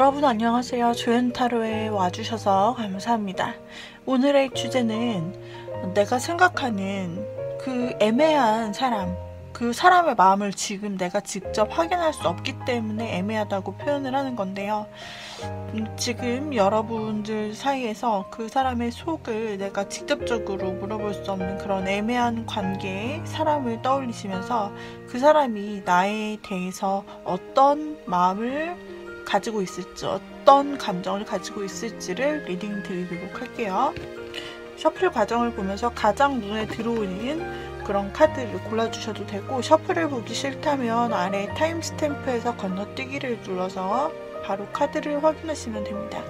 여러분 안녕하세요. 조연타로에 와주셔서 감사합니다. 오늘의 주제는 내가 생각하는 그 애매한 사람, 그 사람의 마음을 지금 내가 직접 확인할 수 없기 때문에 애매하다고 표현을 하는 건데요. 지금 여러분들 사이에서 그 사람의 속을 내가 직접적으로 물어볼 수 없는 그런 애매한 관계의 사람을 떠올리시면서 그 사람이 나에 대해서 어떤 마음을 가지고 있을지, 어떤 감정을 가지고 있을지를 리딩 드리도록 할게요. 셔플 과정을 보면서 가장 눈에 들어오는 그런 카드를 골라주셔도 되고, 셔플을 보기 싫다면 아래 타임스탬프에서 건너뛰기를 눌러서 바로 카드를 확인하시면 됩니다.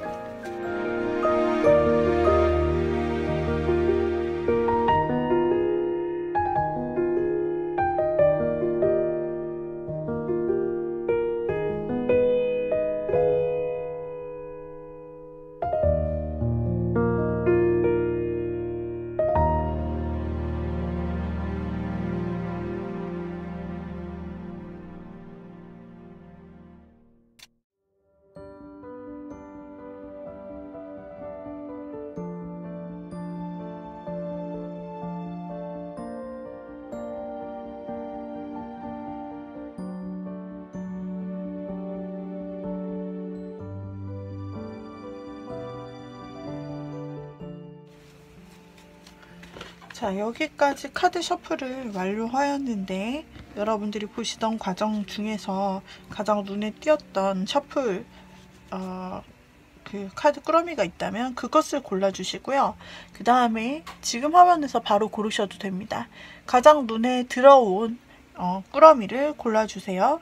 자, 여기까지 카드 셔플을 완료하였는데, 여러분들이 보시던 과정 중에서 가장 눈에 띄었던 셔플 그 카드 꾸러미가 있다면 그것을 골라주시고요. 그 다음에 지금 화면에서 바로 고르셔도 됩니다. 가장 눈에 들어온 꾸러미를 골라주세요.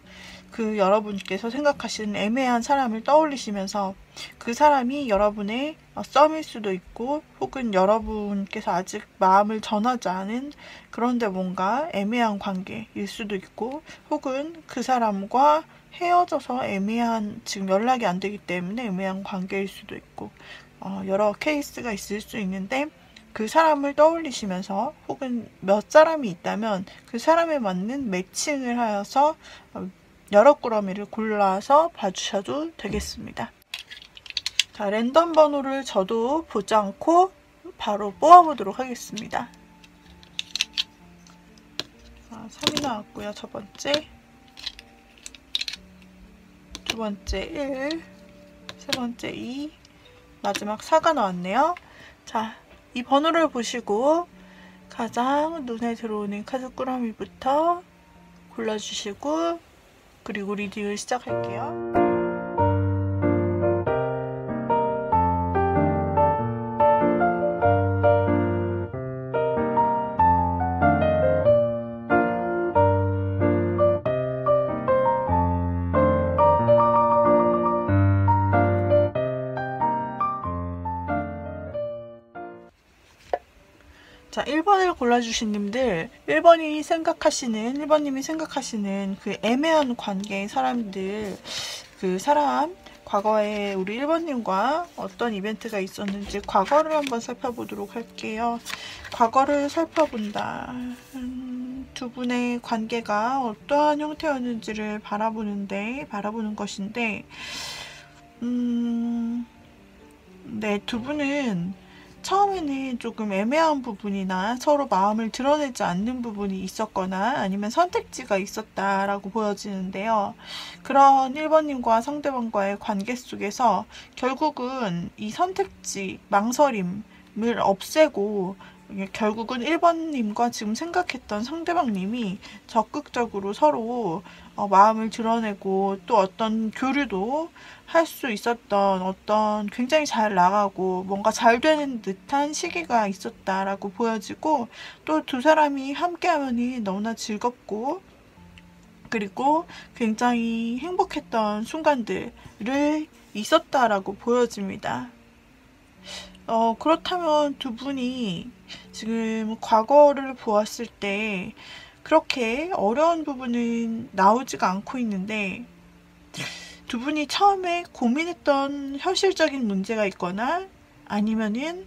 그 여러분께서 생각하시는 애매한 사람을 떠올리시면서 그 사람이 여러분의 썸일 수도 있고, 혹은 여러분께서 아직 마음을 전하지 않은, 그런데 뭔가 애매한 관계일 수도 있고, 혹은 그 사람과 헤어져서 애매한, 지금 연락이 안 되기 때문에 애매한 관계일 수도 있고, 여러 케이스가 있을 수 있는데, 그 사람을 떠올리시면서, 혹은 몇 사람이 있다면 그 사람에 맞는 매칭을 하여서 여러 꾸러미를 골라서 봐주셔도 되겠습니다. 자, 랜덤 번호를 저도 보지 않고 바로 뽑아보도록 하겠습니다. 3이 나왔고요. 첫 번째, 두 번째 1, 세 번째 2, 마지막 4가 나왔네요. 자, 이 번호를 보시고 가장 눈에 들어오는 카드 꾸러미부터 골라주시고, 그리고 리딩을 시작할게요. 자, 1번을 골라주신 님들, 1번님이 생각하시는 그 애매한 관계의 사람들, 그 사람, 과거에 우리 1번님과 어떤 이벤트가 있었는지 과거를 한번 살펴보도록 할게요. 과거를 살펴본다. 두 분의 관계가 어떠한 형태였는지를 바라보는 것인데, 네, 두 분은 처음에는 조금 애매한 부분이나 서로 마음을 드러내지 않는 부분이 있었거나 아니면 선택지가 있었다라고 보여지는데요. 그런 1번님과 상대방과의 관계 속에서 결국은 이 선택지, 망설임을 없애고, 결국은 1번님과 지금 생각했던 상대방님이 적극적으로 서로 마음을 드러내고, 또 어떤 교류도 할 수 있었던, 어떤 굉장히 잘 나가고 뭔가 잘 되는 듯한 시기가 있었다라고 보여지고, 또 두 사람이 함께하면 너무나 즐겁고, 그리고 굉장히 행복했던 순간들을 있었다라고 보여집니다. 그렇다면 두 분이 지금 과거를 보았을 때 그렇게 어려운 부분은 나오지가 않고 있는데, 두 분이 처음에 고민했던 현실적인 문제가 있거나, 아니면은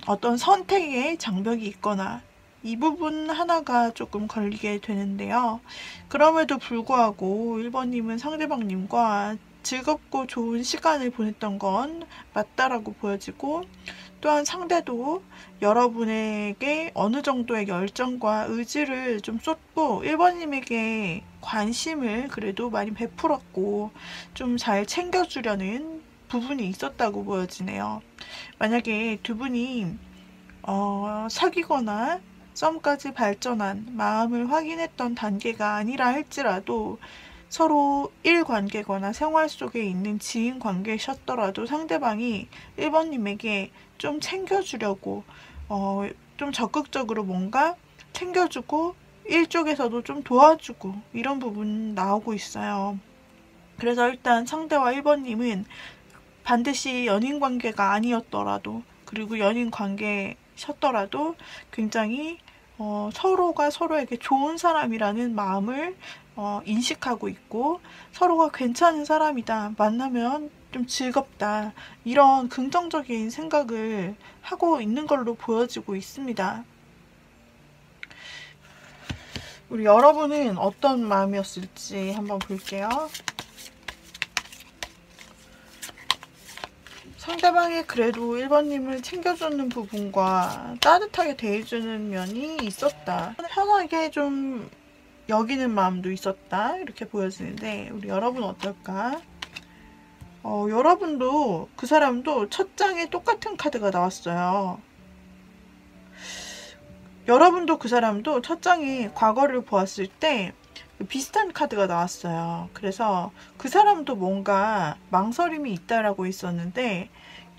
어떤 선택의 장벽이 있거나, 이 부분 하나가 조금 걸리게 되는데요. 그럼에도 불구하고 1번님은 상대방님과 즐겁고 좋은 시간을 보냈던 건 맞다라고 보여지고, 또한 상대도 여러분에게 어느 정도의 열정과 의지를 좀 쏟고 1번님에게 관심을 그래도 많이 베풀었고 좀 잘 챙겨주려는 부분이 있었다고 보여지네요. 만약에 두 분이 사귀거나 썸까지 발전한 마음을 확인했던 단계가 아니라 할지라도 서로 일관계거나 생활 속에 있는 지인 관계셨더라도 상대방이 1번님에게 좀 챙겨주려고 좀 적극적으로 뭔가 챙겨주고 일 쪽에서도 좀 도와주고 이런 부분 나오고 있어요. 그래서 일단 상대와 1번님은 반드시 연인 관계가 아니었더라도, 그리고 연인 관계셨더라도 굉장히 서로가 서로에게 좋은 사람이라는 마음을 인식하고 있고, 서로가 괜찮은 사람이다, 만나면 좀 즐겁다, 이런 긍정적인 생각을 하고 있는 걸로 보여지고 있습니다. 우리 여러분은 어떤 마음이었을지 한번 볼게요. 상대방이 그래도 1번님을 챙겨주는 부분과 따뜻하게 대해주는 면이 있었다. 편하게 좀 여기는 마음도 있었다, 이렇게 보여지는데 우리 여러분 어떨까? 여러분도 그 사람도 첫 장에 똑같은 카드가 나왔어요. 여러분도 그 사람도 첫 장에 과거를 보았을 때 비슷한 카드가 나왔어요. 그래서 그 사람도 뭔가 망설임이 있다라고 있었는데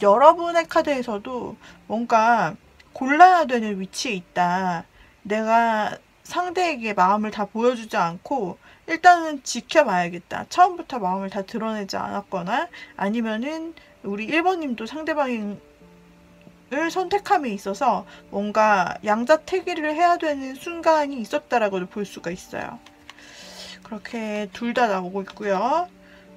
여러분의 카드에서도 뭔가 골라야 되는 위치에 있다. 내가 상대에게 마음을 다 보여주지 않고 일단은 지켜봐야겠다. 처음부터 마음을 다 드러내지 않았거나 아니면은 우리 1번님도 상대방을 선택함에 있어서 뭔가 양자택일을 해야 되는 순간이 있었다라고도 볼 수가 있어요. 그렇게 둘 다 나오고 있고요.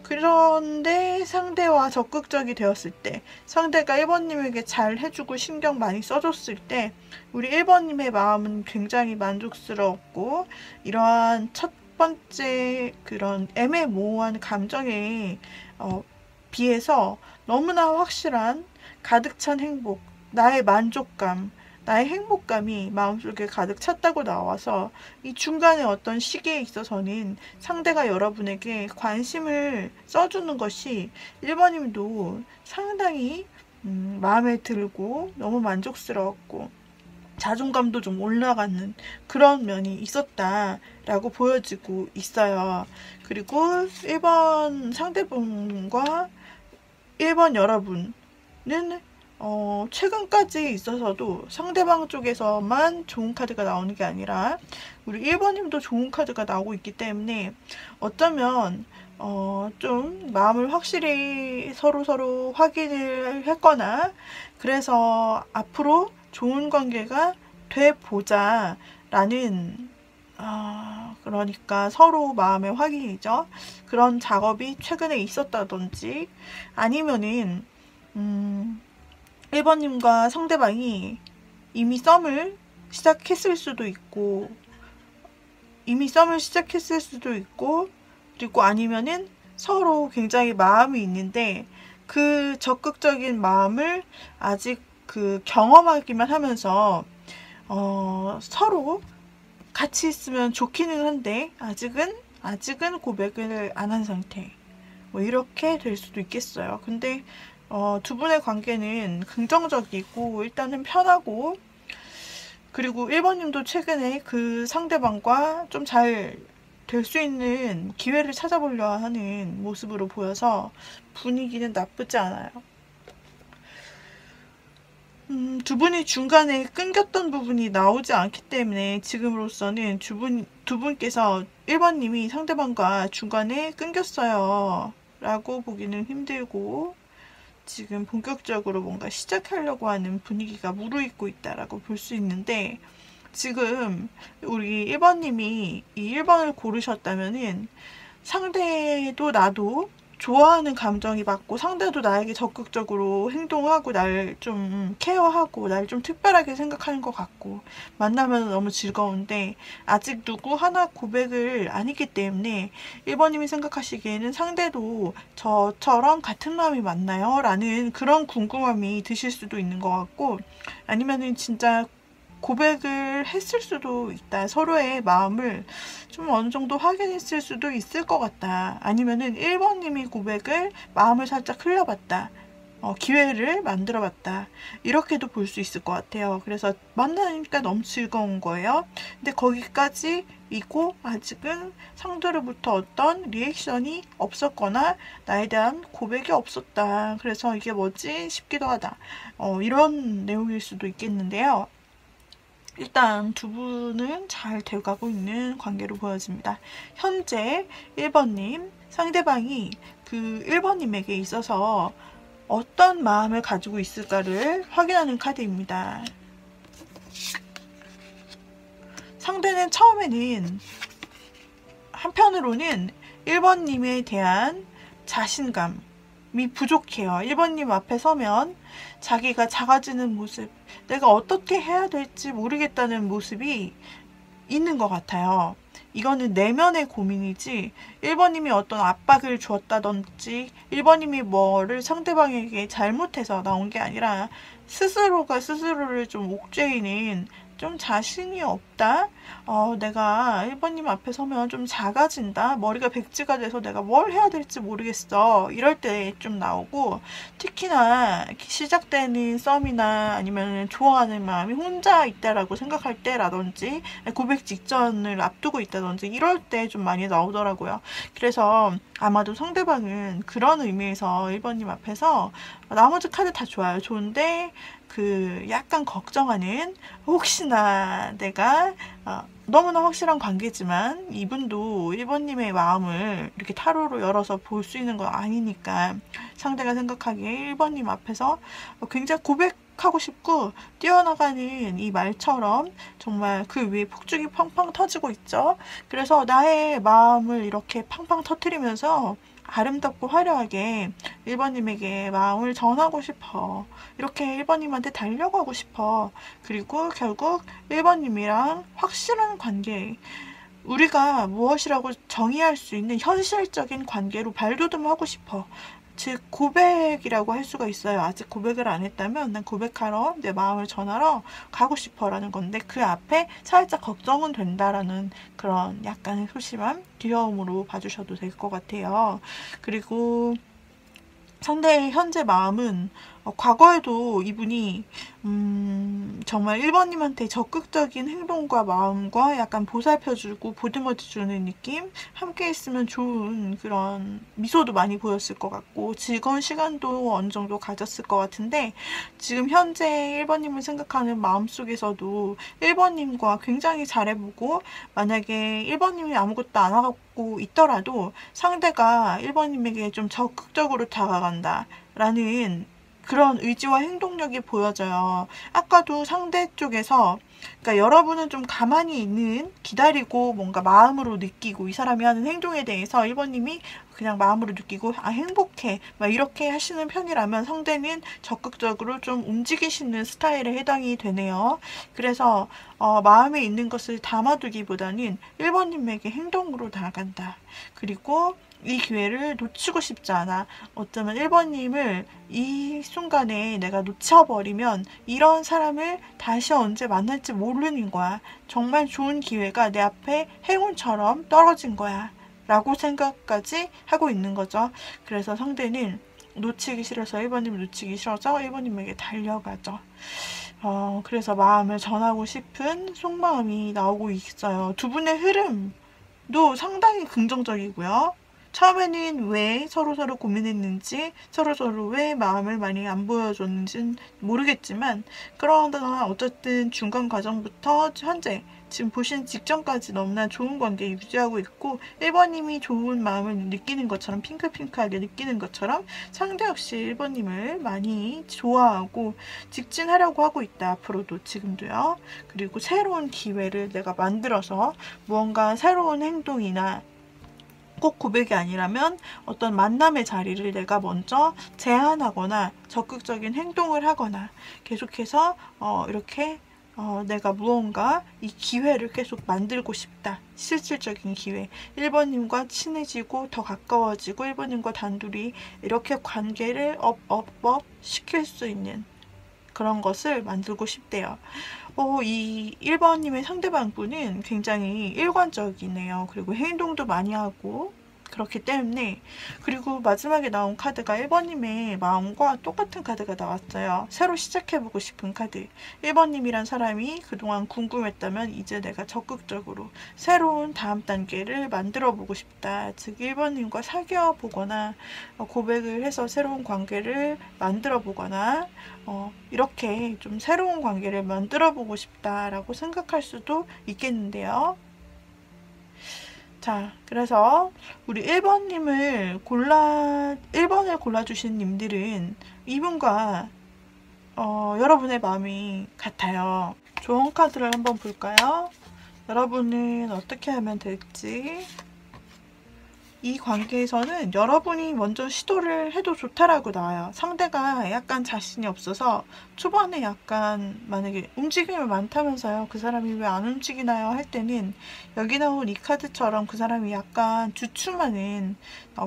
그런데 상대와 적극적이 되었을 때, 상대가 1번님에게 잘 해주고 신경 많이 써줬을 때 우리 1번님의 마음은 굉장히 만족스러웠고, 이러한 첫 번째 그런 애매모호한 감정에 비해서 너무나 확실한 가득 찬 행복, 나의 만족감, 나의 행복감이 마음속에 가득 찼다고 나와서 이 중간에 어떤 시기에 있어서는 상대가 여러분에게 관심을 써주는 것이 1번님도 상당히 마음에 들고 너무 만족스러웠고 자존감도 좀 올라가는 그런 면이 있었다라고 보여지고 있어요. 그리고 1번 상대분과 1번 여러분은 최근까지 있어서도 상대방 쪽에서만 좋은 카드가 나오는 게 아니라 우리 1번님도 좋은 카드가 나오고 있기 때문에 어쩌면 좀 마음을 확실히 서로 확인을 했거나 그래서 앞으로 좋은 관계가 돼보자 라는 그러니까 서로 마음의 확인이죠. 그런 작업이 최근에 있었다든지 아니면은 1번님과 상대방이 이미 썸을 시작했을 수도 있고 그리고 아니면은 서로 굉장히 마음이 있는데 그 적극적인 마음을 아직 경험하기만 하면서 서로 같이 있으면 좋기는 한데 아직은 고백을 안 한 상태, 뭐 이렇게 될 수도 있겠어요. 근데 두 분의 관계는 긍정적이고 일단은 편하고, 그리고 1번님도 최근에 그 상대방과 좀 잘 될 수 있는 기회를 찾아보려 하는 모습으로 보여서 분위기는 나쁘지 않아요. 두 분이 중간에 끊겼던 부분이 나오지 않기 때문에 지금으로서는 두 분께서 1번님이 상대방과 중간에 끊겼어요 라고 보기는 힘들고 지금 본격적으로 뭔가 시작하려고 하는 분위기가 무르익고 있다라고 볼 수 있는데, 지금 우리 1번님이 이 1번을 고르셨다면은 상대도 나도 좋아하는 감정이 맞고 상대도 나에게 적극적으로 행동하고 날 좀 케어하고 날 좀 특별하게 생각하는 것 같고 만나면 너무 즐거운데 아직 누구 하나 고백을 안 했기 때문에 1번님이 생각하시기에는 상대도 저처럼 같은 마음이 맞나요? 라는 그런 궁금함이 드실 수도 있는 것 같고 아니면은 진짜 고백을 했을 수도 있다. 서로의 마음을 좀 어느 정도 확인했을 수도 있을 것 같다. 아니면은 1번님이 고백을 마음을 살짝 흘려봤다. 기회를 만들어봤다. 이렇게도 볼 수 있을 것 같아요. 그래서 만나니까 너무 즐거운 거예요. 근데 거기까지이고 아직은 상대로부터 어떤 리액션이 없었거나 나에 대한 고백이 없었다. 그래서 이게 뭐지 싶기도 하다. 이런 내용일 수도 있겠는데요. 일단 두 분은 잘 돼가고 있는 관계로 보여집니다. 현재 1번님, 상대방이 그 1번님에게 있어서 어떤 마음을 가지고 있을까를 확인하는 카드입니다. 상대는 처음에는 한편으로는 1번님에 대한 자신감이 부족해요. 1번님 앞에 서면 자기가 작아지는 모습, 내가 어떻게 해야 될지 모르겠다는 모습이 있는 것 같아요. 이거는 내면의 고민이지 1번님이 어떤 압박을 주었다든지 1번님이 뭐를 상대방에게 잘못해서 나온 게 아니라 스스로가 스스로를 좀 옥죄이는 좀 자신이 없다. 내가 1번님 앞에 서면 좀 작아진다. 머리가 백지가 돼서 내가 뭘 해야 될지 모르겠어. 이럴 때 좀 나오고 특히나 시작되는 썸이나 아니면 좋아하는 마음이 혼자 있다라고 생각할 때라든지 고백 직전을 앞두고 있다든지 이럴 때 좀 많이 나오더라고요. 그래서 아마도 상대방은 그런 의미에서 1번님 앞에서 나머지 카드 다 좋아요. 좋은데 그 약간 걱정하는 혹시나 내가 너무나 확실한 관계지만 이분도 1번님의 마음을 이렇게 타로로 열어서 볼 수 있는 건 아니니까 상대가 생각하기에 1번님 앞에서 굉장히 고백하고 싶고 뛰어나가는 이 말처럼 정말 그 위에 폭죽이 팡팡 터지고 있죠. 그래서 나의 마음을 이렇게 팡팡 터트리면서 아름답고 화려하게 1번님에게 마음을 전하고 싶어. 이렇게 1번님한테 달려가고 싶어. 그리고 결국 1번님이랑 확실한 관계, 우리가 무엇이라고 정의할 수 있는 현실적인 관계로 발돋움하고 싶어. 즉 고백이라고 할 수가 있어요. 아직 고백을 안 했다면 난 고백하러 내 마음을 전하러 가고 싶어라는 건데 그 앞에 살짝 걱정은 된다라는 그런 약간의 소심함, 귀여움으로 봐주셔도 될 것 같아요. 그리고 상대의 현재 마음은 과거에도 이분이 정말 1번님한테 적극적인 행동과 마음과 약간 보살펴주고 보듬어주는 느낌, 함께 있으면 좋은 그런 미소도 많이 보였을 것 같고 즐거운 시간도 어느 정도 가졌을 것 같은데 지금 현재 1번님을 생각하는 마음속에서도 1번님과 굉장히 잘해보고 만약에 1번님이 아무것도 안 하고 있더라도 상대가 1번님에게 좀 적극적으로 다가간다 라는 그런 의지와 행동력이 보여져요. 아까도 상대 쪽에서 그러니까 여러분은 좀 가만히 있는 기다리고 뭔가 마음으로 느끼고 이 사람이 하는 행동에 대해서 1번님이 그냥 마음으로 느끼고 행복해 막 이렇게 하시는 편이라면 상대는 적극적으로 좀 움직이시는 스타일에 해당이 되네요. 그래서 마음에 있는 것을 담아두기보다는 1번님에게 행동으로 나아간다. 그리고 이 기회를 놓치고 싶지 않아. 어쩌면 1번님을 이 순간에 내가 놓쳐버리면 이런 사람을 다시 언제 만날지 모르는 거야. 정말 좋은 기회가 내 앞에 행운처럼 떨어진 거야. 라고 생각까지 하고 있는 거죠. 그래서 상대는 놓치기 싫어서 1번님을 놓치기 싫어서 1번님에게 달려가죠. 그래서 마음을 전하고 싶은 속마음이 나오고 있어요. 두 분의 흐름도 상당히 긍정적이고요. 처음에는 왜 서로서로 고민했는지 서로서로 왜 마음을 많이 안 보여줬는지는 모르겠지만 그러나 어쨌든 중간 과정부터 현재 지금 보신 직전까지 너무나 좋은 관계 유지하고 있고 1번님이 좋은 마음을 느끼는 것처럼 핑크핑크하게 느끼는 것처럼 상대 역시 1번님을 많이 좋아하고 직진하려고 하고 있다. 앞으로도 지금도요. 그리고 새로운 기회를 내가 만들어서 무언가 새로운 행동이나 꼭 고백이 아니라면 어떤 만남의 자리를 내가 먼저 제안하거나 적극적인 행동을 하거나 계속해서 이렇게 내가 무언가 이 기회를 계속 만들고 싶다. 실질적인 기회. 1번님과 친해지고 더 가까워지고 1번님과 단둘이 이렇게 관계를 업 시킬 수 있는 그런 것을 만들고 싶대요. 이 1번님의 상대방 분은 굉장히 일관적이네요. 그리고 행동도 많이 하고 그렇기 때문에, 그리고 마지막에 나온 카드가 1번님의 마음과 똑같은 카드가 나왔어요. 새로 시작해보고 싶은 카드. 1번님이란 사람이 그동안 궁금했다면 이제 내가 적극적으로 새로운 다음 단계를 만들어보고 싶다. 즉 1번님과 사귀어보거나 고백을 해서 새로운 관계를 만들어보거나 이렇게 좀 새로운 관계를 만들어보고 싶다라고 생각할 수도 있겠는데요. 자, 그래서 우리 1번을 골라주신 님들은 이분과 여러분의 마음이 같아요. 좋은 카드를 한번 볼까요? 여러분은 어떻게 하면 될지. 이 관계에서는 여러분이 먼저 시도를 해도 좋다라고 나와요. 상대가 약간 자신이 없어서 초반에 약간 만약에 움직임이 많다면서요. 그 사람이 왜 안 움직이나요? 할 때는 여기 나온 이 카드처럼 그 사람이 약간 주춤하는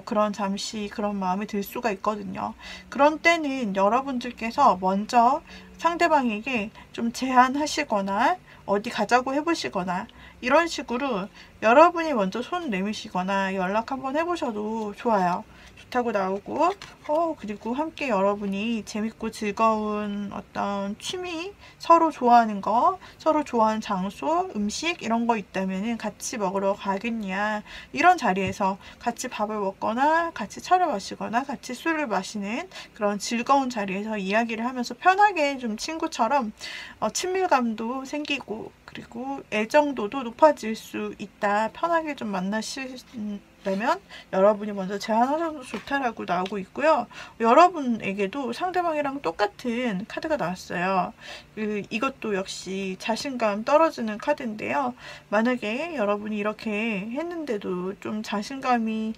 그런 잠시 그런 마음이 들 수가 있거든요. 그런 때는 여러분들께서 먼저 상대방에게 좀 제안하시거나 어디 가자고 해보시거나 이런 식으로 여러분이 먼저 손 내미시거나 연락 한번 해보셔도 좋아요. 좋다고 나오고 그리고 함께 여러분이 재밌고 즐거운 어떤 취미, 서로 좋아하는 거, 서로 좋아하는 장소, 음식 이런 거 있다면 같이 먹으러 가겠냐, 이런 자리에서 같이 밥을 먹거나 같이 차를 마시거나 같이 술을 마시는 그런 즐거운 자리에서 이야기를 하면서 편하게 좀 친구처럼 친밀감도 생기고 그리고 애정도도 높아질 수 있다. 편하게 좀 만나시려면 여러분이 먼저 제안하셔도 좋다라고 나오고 있고요. 여러분에게도 상대방이랑 똑같은 카드가 나왔어요. 이것도 역시 자신감 떨어지는 카드인데요. 만약에 여러분이 이렇게 했는데도 좀 자신감이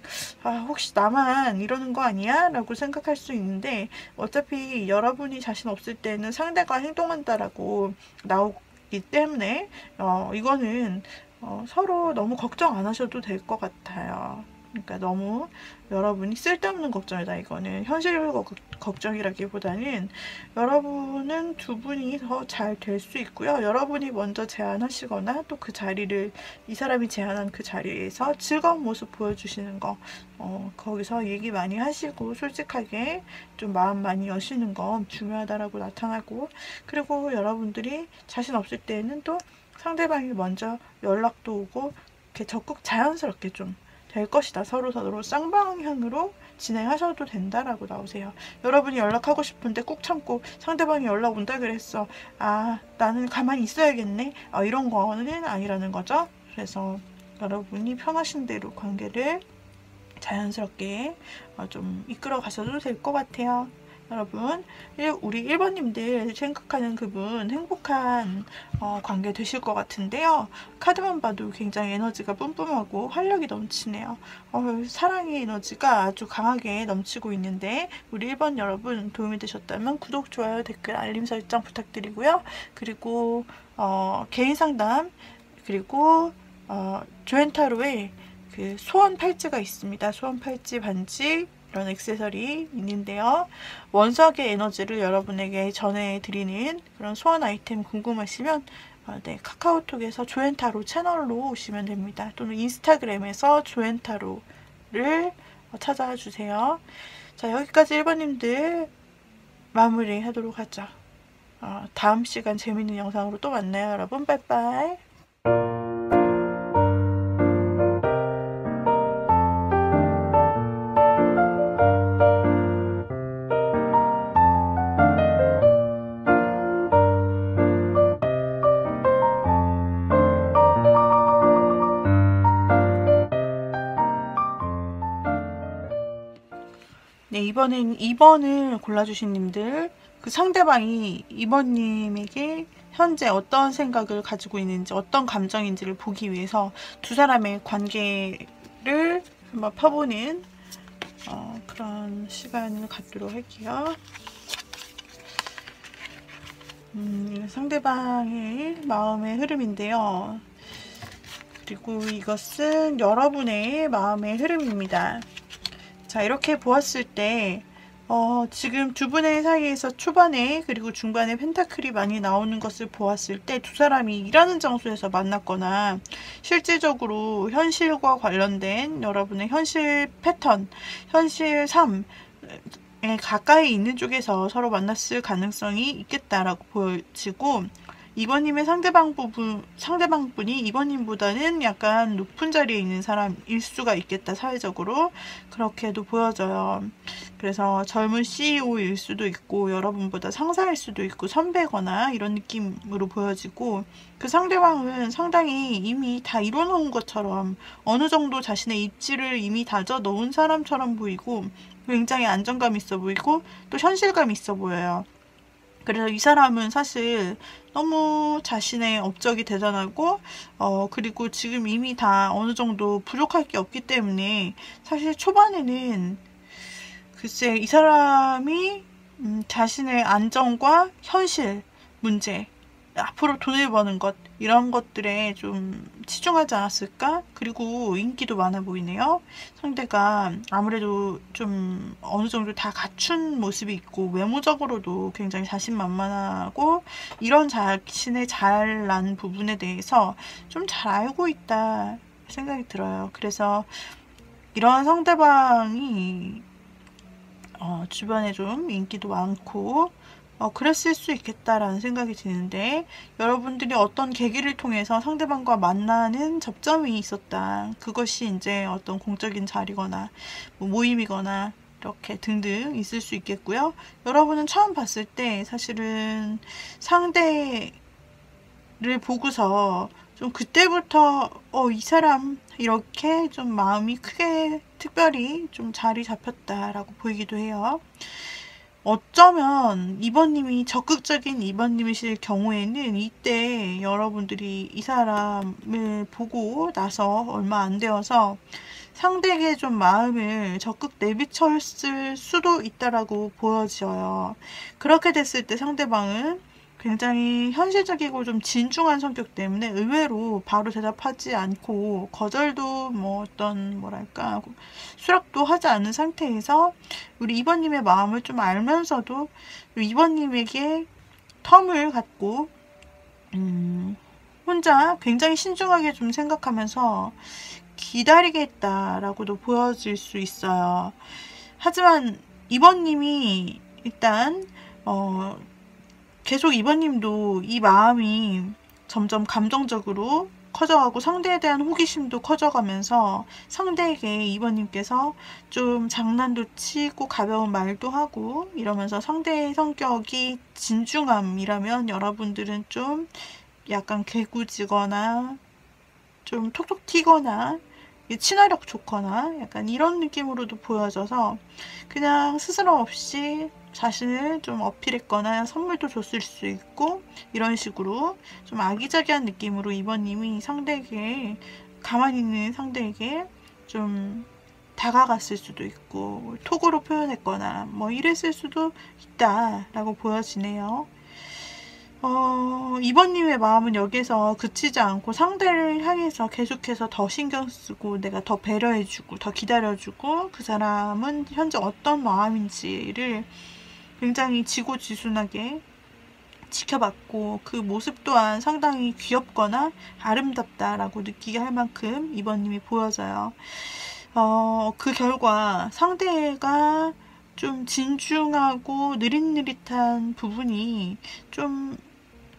혹시 나만 이러는 거 아니야? 라고 생각할 수 있는데, 어차피 여러분이 자신 없을 때는 상대가 행동한다라고 나오기 때문에 이거는 서로 너무 걱정 안 하셔도 될 것 같아요. 그러니까 너무 여러분이 쓸데없는 걱정이다. 이거는 현실 걱정이라기보다는 여러분은 두 분이 더 잘 될 수 있고요. 여러분이 먼저 제안하시거나 또 그 자리를, 이 사람이 제안한 그 자리에서 즐거운 모습 보여주시는 거, 거기서 얘기 많이 하시고 솔직하게 좀 마음 많이 여시는 거 중요하다라고 나타나고, 그리고 여러분들이 자신 없을 때는 또 상대방이 먼저 연락도 오고 이렇게 적극 자연스럽게 좀 될 것이다. 서로 쌍방향으로 진행하셔도 된다라고 나오세요. 여러분이 연락하고 싶은데 꾹 참고 상대방이 연락 온다 그랬어. 나는 가만히 있어야겠네. 이런 거는 아니라는 거죠. 그래서 여러분이 편하신 대로 관계를 자연스럽게 좀 이끌어 가셔도 될 것 같아요. 여러분, 우리 1번님들 생각하는 그분 행복한 관계 되실 것 같은데요. 카드만 봐도 굉장히 에너지가 뿜뿜하고 활력이 넘치네요. 사랑의 에너지가 아주 강하게 넘치고 있는데, 우리 1번 여러분 도움이 되셨다면 구독, 좋아요, 댓글, 알림 설정 부탁드리고요. 그리고 개인 상담, 그리고 조앤타로에 그 소원 팔찌가 있습니다. 소원 팔찌, 반지, 이런 액세서리 있는데요. 원석의 에너지를 여러분에게 전해드리는 그런 소원 아이템 궁금하시면 카카오톡에서 조앤타로 채널로 오시면 됩니다. 또는 인스타그램에서 조앤타로를 찾아주세요. 자, 여기까지 1번님들 마무리 하도록 하죠. 다음 시간 재밌는 영상으로 또 만나요. 여러분, 빠이빠이. 네, 이번엔 2번을 골라주신 님들, 그 상대방이 2번님에게 현재 어떤 생각을 가지고 있는지, 어떤 감정인지를 보기 위해서 두 사람의 관계를 한번 파보는 그런 시간을 갖도록 할게요. 상대방의 마음의 흐름인데요. 그리고 이것은 여러분의 마음의 흐름입니다. 자, 이렇게 보았을 때 지금 두 분의 사이에서 초반에 그리고 중반에 펜타클이 많이 나오는 것을 보았을 때 두 사람이 일하는 장소에서 만났거나 실질적으로 현실과 관련된 여러분의 현실 패턴, 현실 삶에 가까이 있는 쪽에서 서로 만났을 가능성이 있겠다라고 보여지고, 이번님의 상대방분이 이번님보다는 약간 높은 자리에 있는 사람일 수가 있겠다. 사회적으로 그렇게도 보여져요. 그래서 젊은 CEO일 수도 있고 여러분보다 상사일 수도 있고 선배거나 이런 느낌으로 보여지고, 그 상대방은 상당히 이미 다 이뤄놓은 것처럼 어느 정도 자신의 입지를 이미 다져 놓은 사람처럼 보이고 굉장히 안정감 있어 보이고 또 현실감 있어 보여요. 그래서 이 사람은 사실 너무 자신의 업적이 대단하고 그리고 지금 이미 다 어느 정도 부족할 게 없기 때문에 사실 초반에는 글쎄 이 사람이 자신의 안정과 현실 문제, 앞으로 돈을 버는 것, 이런 것들에 좀 치중하지 않았을까? 그리고 인기도 많아 보이네요. 상대가 아무래도 좀 어느 정도 다 갖춘 모습이 있고 외모적으로도 굉장히 자신만만하고 이런 자신의 잘난 부분에 대해서 좀 잘 알고 있다 생각이 들어요. 그래서 이러한 상대방이 주변에 좀 인기도 많고 그랬을 수 있겠다라는 생각이 드는데, 여러분들이 어떤 계기를 통해서 상대방과 만나는 접점이 있었다. 그것이 이제 어떤 공적인 자리거나 뭐 모임이거나 이렇게 등등 있을 수 있겠고요. 여러분은 처음 봤을 때 사실은 상대를 보고서 좀 그때부터 이 사람 이렇게 좀 마음이 크게 특별히 좀 자리 잡혔다라고 보이기도 해요. 어쩌면 이번님이 적극적인 이번님이실 경우에는 이때 여러분들이 이 사람을 보고 나서 얼마 안 되어서 상대에게 좀 마음을 적극 내비쳤을 수도 있다라고 보여져요. 그렇게 됐을 때 상대방은 굉장히 현실적이고 좀 진중한 성격 때문에 의외로 바로 대답하지 않고 거절도 뭐 어떤 뭐랄까 수락도 하지 않은 상태에서 우리 이번님의 마음을 좀 알면서도 이번님에게 텀을 갖고 혼자 굉장히 신중하게 좀 생각하면서 기다리겠다라고도 보여질 수 있어요. 하지만 이번님이 일단 계속 이번님도 이 마음이 점점 감정적으로 커져가고 상대에 대한 호기심도 커져가면서 상대에게 이번님께서 좀 장난도 치고 가벼운 말도 하고 이러면서 상대의 성격이 진중함이라면 여러분들은 좀 약간 개구지거나 좀 톡톡 튀거나 친화력 좋거나 약간 이런 느낌으로도 보여져서 그냥 스스럼 없이 자신을 좀 어필했거나 선물도 줬을 수 있고 이런 식으로 좀 아기자기한 느낌으로 이번님이 상대에게, 가만히 있는 상대에게 좀 다가갔을 수도 있고 톡으로 표현했거나 뭐 이랬을 수도 있다라고 보여지네요. 이번님의 마음은 여기서 그치지 않고 상대를 향해서 계속해서 더 신경 쓰고 내가 더 배려해주고 더 기다려주고 그 사람은 현재 어떤 마음인지를 굉장히 지고지순하게 지켜봤고 그 모습 또한 상당히 귀엽거나 아름답다라고 느끼게 할 만큼 이번님이 보여져요. 그 결과 상대가 좀 진중하고 느릿느릿한 부분이 좀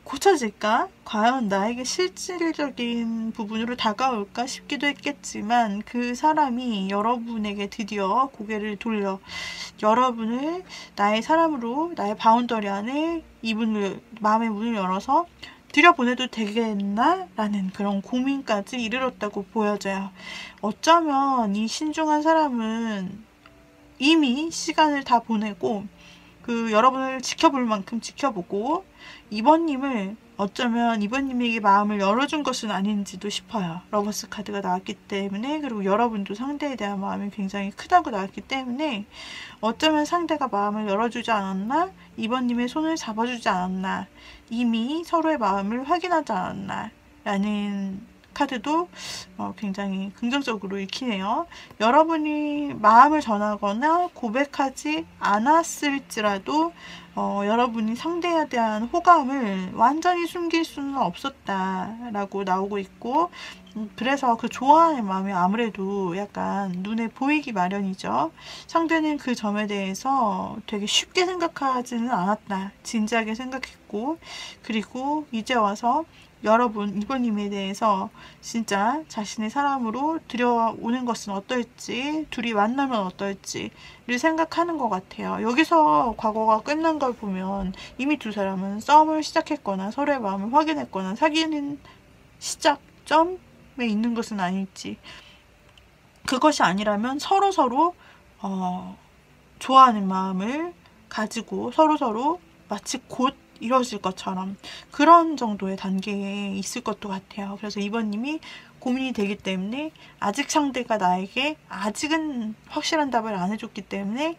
고쳐질까? 과연 나에게 실질적인 부분으로 다가올까 싶기도 했겠지만 그 사람이 여러분에게 드디어 고개를 돌려 여러분을 나의 사람으로 나의 바운더리 안에 마음의 문을 열어서 들여보내도 되겠나? 라는 그런 고민까지 이르렀다고 보여져요. 어쩌면 이 신중한 사람은 이미 시간을 다 보내고 그 여러분을 지켜볼 만큼 지켜보고 이번님을 어쩌면 이번님에게 마음을 열어준 것은 아닌지도 싶어요. 러버스 카드가 나왔기 때문에, 그리고 여러분도 상대에 대한 마음이 굉장히 크다고 나왔기 때문에 어쩌면 상대가 마음을 열어주지 않았나? 이번님의 손을 잡아주지 않았나? 이미 서로의 마음을 확인하지 않았나? 라는 카드도 굉장히 긍정적으로 읽히네요. 여러분이 마음을 전하거나 고백하지 않았을지라도 여러분이 상대에 대한 호감을 완전히 숨길 수는 없었다라고 나오고 있고, 그래서 그 좋아하는 마음이 아무래도 약간 눈에 보이기 마련이죠. 상대는 그 점에 대해서 되게 쉽게 생각하지는 않았다. 진지하게 생각했고, 그리고 이제 와서 여러분 이번님에 대해서 진짜 자신의 사람으로 들여오는 것은 어떨지, 둘이 만나면 어떨지를 생각하는 것 같아요. 여기서 과거가 끝난 걸 보면 이미 두 사람은 싸움을 시작했거나 서로의 마음을 확인했거나 사귀는 시작점에 있는 것은 아닐지, 그것이 아니라면 서로 좋아하는 마음을 가지고 서로 마치 곧 이루어질 것처럼 그런 정도의 단계에 있을 것도 같아요. 그래서 이번님이 고민이 되기 때문에, 아직 상대가 나에게 아직은 확실한 답을 안 해줬기 때문에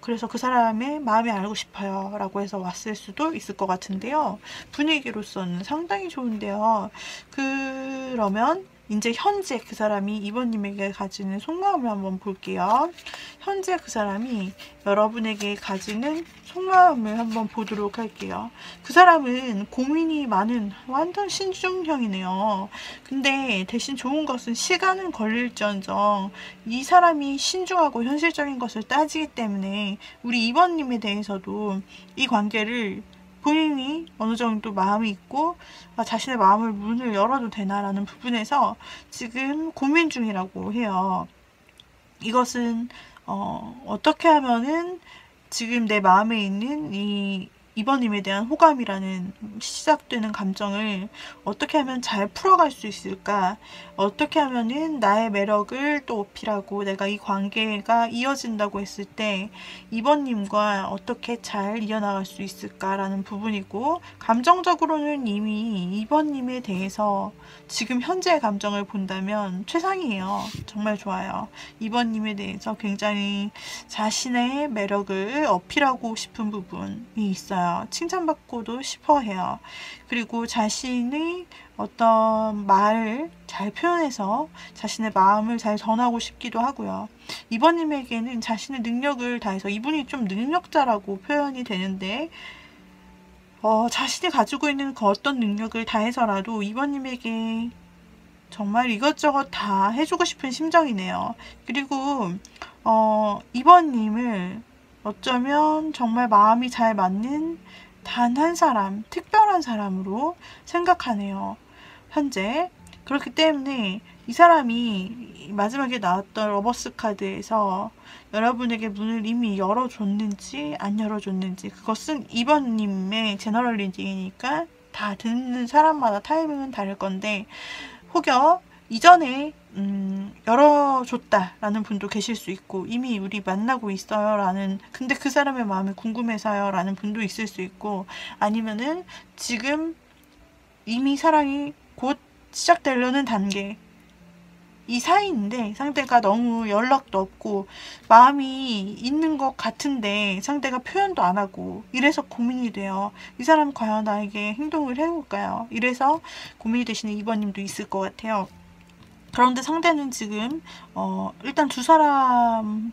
그래서 그 사람의 마음이 알고 싶어요 라고 해서 왔을 수도 있을 것 같은데요. 분위기로서는 상당히 좋은데요. 그러면 이제 현재 그 사람이 이번님에게 가지는 속마음을 한번 볼게요. 현재 그 사람이 여러분에게 가지는 속마음을 한번 보도록 할게요. 그 사람은 고민이 많은 완전 신중형이네요. 근데 대신 좋은 것은 시간은 걸릴지언정 이 사람이 신중하고 현실적인 것을 따지기 때문에 우리 이번님에 대해서도 이 관계를 본인이 어느 정도 마음이 있고 자신의 마음을 문을 열어도 되나라는 부분에서 지금 고민 중이라고 해요. 이것은 어떻게 하면은 지금 내 마음에 있는 이번님에 대한 호감이라는 시작되는 감정을 어떻게 하면 잘 풀어갈 수 있을까? 어떻게 하면은 나의 매력을 또 어필하고 내가 이 관계가 이어진다고 했을 때 이번님과 어떻게 잘 이어나갈 수 있을까라는 부분이고, 감정적으로는 이미 이번님에 대해서 지금 현재의 감정을 본다면 최상이에요. 정말 좋아요. 이번님에 대해서 굉장히 자신의 매력을 어필하고 싶은 부분이 있어요. 칭찬받고도 싶어 해요. 그리고 자신의 어떤 말을 잘 표현해서 자신의 마음을 잘 전하고 싶기도 하고요. 이번님에게는 자신의 능력을 다해서, 이분이 좀 능력자라고 표현이 되는데 자신이 가지고 있는 그 어떤 능력을 다해서라도 이번님에게 정말 이것저것 다 해주고 싶은 심정이네요. 그리고 이번님을 어쩌면 정말 마음이 잘 맞는 단 한 사람, 특별한 사람으로 생각하네요. 현재. 그렇기 때문에 이 사람이 마지막에 나왔던 러버스 카드에서 여러분에게 문을 이미 열어줬는지 안 열어줬는지, 그것은 이번님의 제너럴 리딩이니까 다 듣는 사람마다 타이밍은 다를 건데, 혹여 이전에 열어줬다라는 분도 계실 수 있고, 이미 우리 만나고 있어요 라는, 근데 그 사람의 마음이 궁금해서요 라는 분도 있을 수 있고, 아니면은 지금 이미 사랑이 곧 시작되려는 단계, 이 사이인데 상대가 너무 연락도 없고 마음이 있는 것 같은데 상대가 표현도 안 하고, 이래서 고민이 돼요. 이 사람 과연 나에게 행동을 해볼까요? 이래서 고민이 되시는 2번님도 있을 것 같아요. 그런데 상대는 지금 일단 두 사람을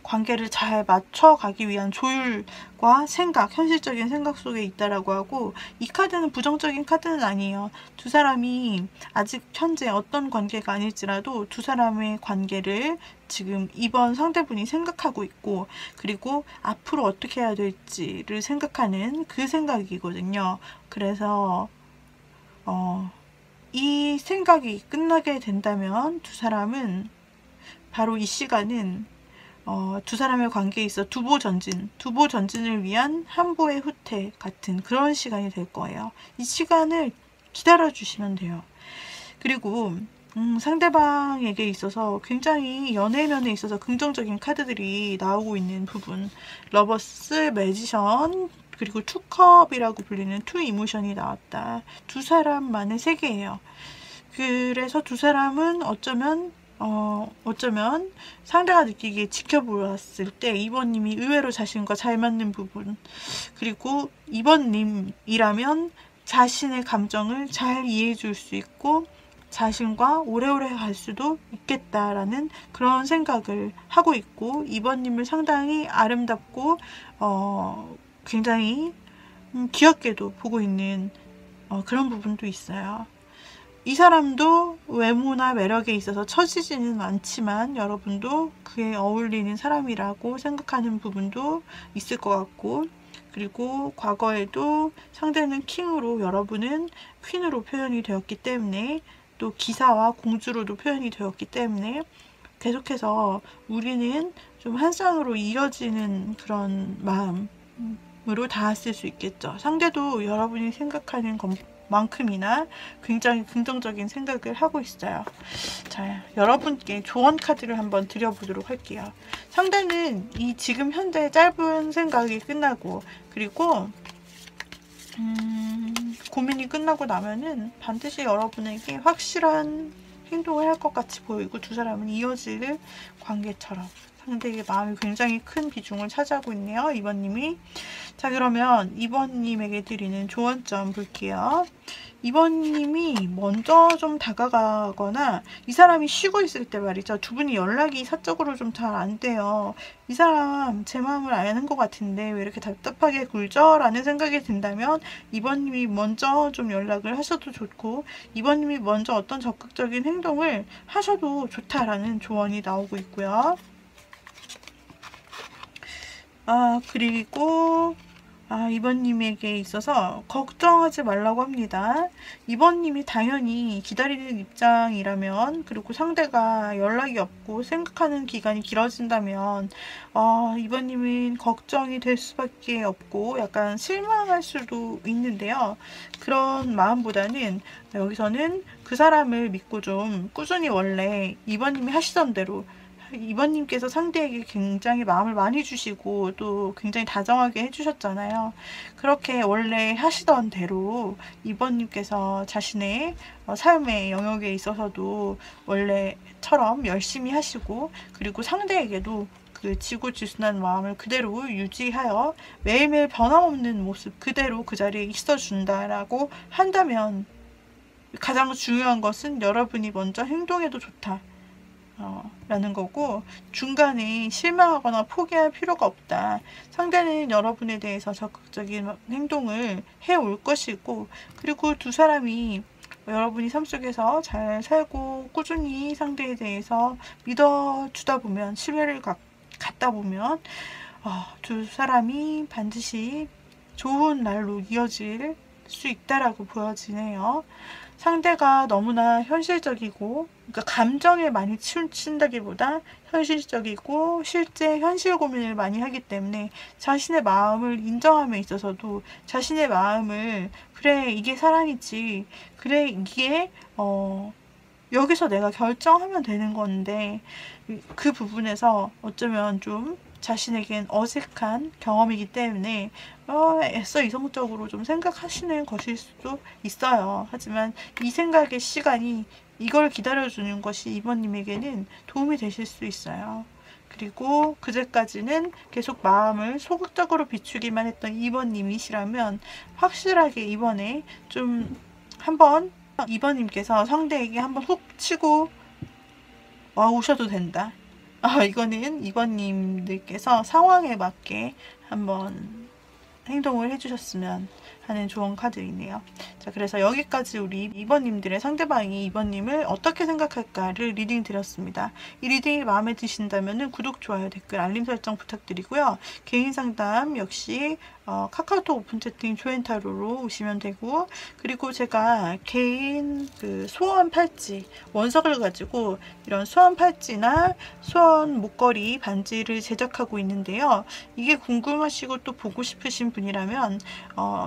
관계를 잘 맞춰가기 위한 조율과 생각, 현실적인 생각 속에 있다라고 하고, 이 카드는 부정적인 카드는 아니에요. 두 사람이 아직 현재 어떤 관계가 아닐지라도 두 사람의 관계를 지금 이번 상대분이 생각하고 있고, 그리고 앞으로 어떻게 해야 될지를 생각하는 그 생각이거든요. 그래서 이 생각이 끝나게 된다면 두 사람은 바로 이 시간은 두 사람의 관계에 있어 두보 전진을 위한 한보의 후퇴 같은 그런 시간이 될 거예요. 이 시간을 기다려 주시면 돼요. 그리고 상대방에게 있어서 굉장히 연애면에 있어서 긍정적인 카드들이 나오고 있는 부분, 러버스, 매지션, 그리고 투컵이라고 불리는 투 이모션이 나왔다. 두 사람만의 세계예요. 그래서 두 사람은 어쩌면 상대가 느끼기에 지켜보았을 때 2번님이 의외로 자신과 잘 맞는 부분, 그리고 2번님이라면 자신의 감정을 잘 이해해 줄 수 있고 자신과 오래오래 갈 수도 있겠다라는 그런 생각을 하고 있고, 2번님을 상당히 아름답고 굉장히 귀엽게도 보고 있는 그런 부분도 있어요. 이 사람도 외모나 매력에 있어서 처지지는 않지만 여러분도 그에 어울리는 사람이라고 생각하는 부분도 있을 것 같고, 그리고 과거에도 상대는 킹으로 여러분은 퀸으로 표현이 되었기 때문에, 또 기사와 공주로도 표현이 되었기 때문에 계속해서 우리는 좀 한 쌍으로 이어지는 그런 마음으로 닿았을 수 있겠죠. 상대도 여러분이 생각하는 것만큼이나 굉장히 긍정적인 생각을 하고 있어요. 자, 여러분께 조언 카드를 한번 드려보도록 할게요. 상대는 이 지금 현재 짧은 생각이 끝나고, 그리고 고민이 끝나고 나면은 반드시 여러분에게 확실한 행동을 할 것 같이 보이고, 두 사람은 이어질 관계처럼 상대의 마음이 굉장히 큰 비중을 차지하고 있네요. 2번님이. 자, 그러면 2번님에게 드리는 조언점 볼게요. 2번님이 먼저 좀 다가가거나, 이 사람이 쉬고 있을 때 말이죠. 두 분이 연락이 사적으로 좀 잘 안 돼요. 이 사람 제 마음을 아는 것 같은데 왜 이렇게 답답하게 굴죠? 라는 생각이 든다면 2번님이 먼저 좀 연락을 하셔도 좋고, 2번님이 먼저 어떤 적극적인 행동을 하셔도 좋다라는 조언이 나오고 있고요. 그리고 2번님에게 있어서 걱정하지 말라고 합니다. 2번님이 당연히 기다리는 입장이라면, 그리고 상대가 연락이 없고 생각하는 기간이 길어진다면 2번님은 걱정이 될 수밖에 없고 약간 실망할 수도 있는데요. 그런 마음보다는 여기서는 그 사람을 믿고 좀 꾸준히 원래 2번님이 하시던 대로, 2번님께서 상대에게 굉장히 마음을 많이 주시고 또 굉장히 다정하게 해주셨잖아요. 그렇게 원래 하시던 대로 2번님께서 자신의 삶의 영역에 있어서도 원래처럼 열심히 하시고, 그리고 상대에게도 그 지고지순한 마음을 그대로 유지하여 매일매일 변함없는 모습 그대로 그 자리에 있어준다라고 한다면, 가장 중요한 것은 여러분이 먼저 행동해도 좋다 라는 거고, 중간에 실망하거나 포기할 필요가 없다. 상대는 여러분에 대해서 적극적인 행동을 해올 것이고, 그리고 두 사람이 여러분이 삶 속에서 잘 살고 꾸준히 상대에 대해서 믿어주다 보면, 신뢰를 갖다 보면 두 사람이 반드시 좋은 날로 이어질 수 있다라고 보여지네요. 상대가 너무나 현실적이고, 그러니까 감정에 많이 치우친다기보다 현실적이고 실제 현실 고민을 많이 하기 때문에 자신의 마음을 인정함에 있어서도 자신의 마음을, 그래 이게 사랑이지, 그래 이게 여기서 내가 결정하면 되는 건데, 그 부분에서 어쩌면 좀 자신에겐 어색한 경험이기 때문에 애써 이성적으로 좀 생각하시는 것일 수도 있어요. 하지만 이 생각의 시간이, 이걸 기다려주는 것이 2번님에게는 도움이 되실 수 있어요. 그리고 그제까지는 계속 마음을 소극적으로 비추기만 했던 2번님이시라면 확실하게 이번에 좀 한번 2번님께서 상대에게 한번 훅 치고 오셔도 된다. 이거는 2번님들께서 상황에 맞게 한번 행동을 해주셨으면 하는 조언 카드이네요. 자, 그래서 여기까지 우리 2번님들의 상대방이 2번님을 어떻게 생각할까를 리딩 드렸습니다. 이 리딩이 마음에 드신다면 구독, 좋아요, 댓글, 알림 설정 부탁드리고요. 개인 상담 역시 카카오톡 오픈 채팅 조앤타로로 오시면 되고, 그리고 제가 개인 소원 팔찌 원석을 가지고 이런 소원 팔찌나 소원 목걸이 반지를 제작하고 있는데요. 이게 궁금하시고 또 보고 싶으신 분이라면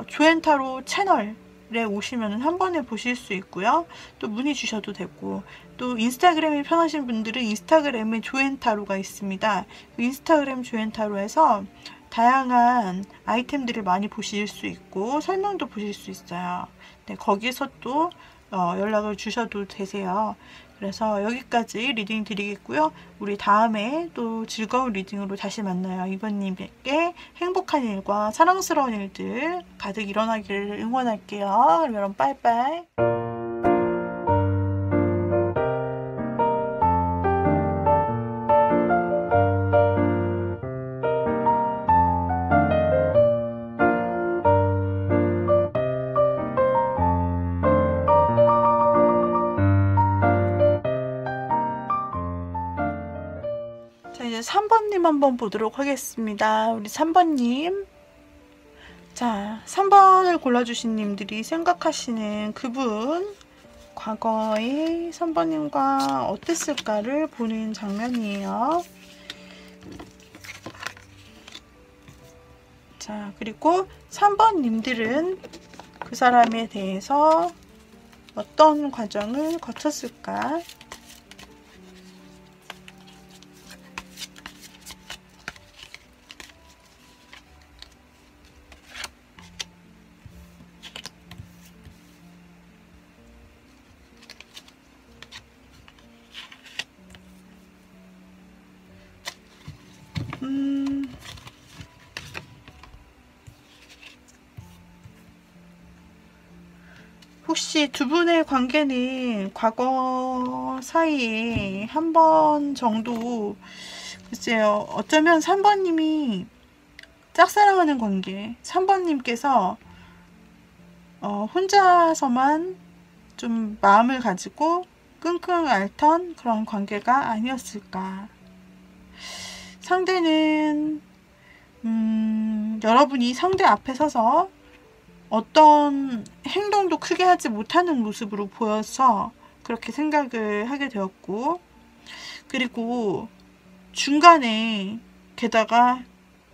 조앤타로 채널에 오시면 한 번에 보실 수 있고요. 또 문의 주셔도 되고, 또 인스타그램이 편하신 분들은 인스타그램에 조앤타로가 있습니다. 인스타그램 조앤타로에서 다양한 아이템들을 많이 보실 수 있고 설명도 보실 수 있어요. 네, 거기서 또 연락을 주셔도 되세요. 그래서 여기까지 리딩 드리겠고요. 우리 다음에 또 즐거운 리딩으로 다시 만나요. 이번님께 행복한 일과 사랑스러운 일들 가득 일어나기를 응원할게요. 그럼 빠이빠이. 자, 이제 3번님 한번 보도록 하겠습니다. 우리 3번님. 자, 3번을 골라주신 님들이 생각하시는 그분, 과거의 3번님과 어땠을까를 보는 장면이에요. 자, 그리고 3번님들은 그 사람에 대해서 어떤 과정을 거쳤을까? 혹시 두 분의 관계는 과거 사이에 한 번 정도, 글쎄요, 어쩌면 3번님이 짝사랑하는 관계, 3번님께서 혼자서만 좀 마음을 가지고 끙끙 앓던 그런 관계가 아니었을까. 상대는 여러분이 상대 앞에 서서 어떤 행동도 크게 하지 못하는 모습으로 보여서 그렇게 생각을 하게 되었고, 그리고 중간에 게다가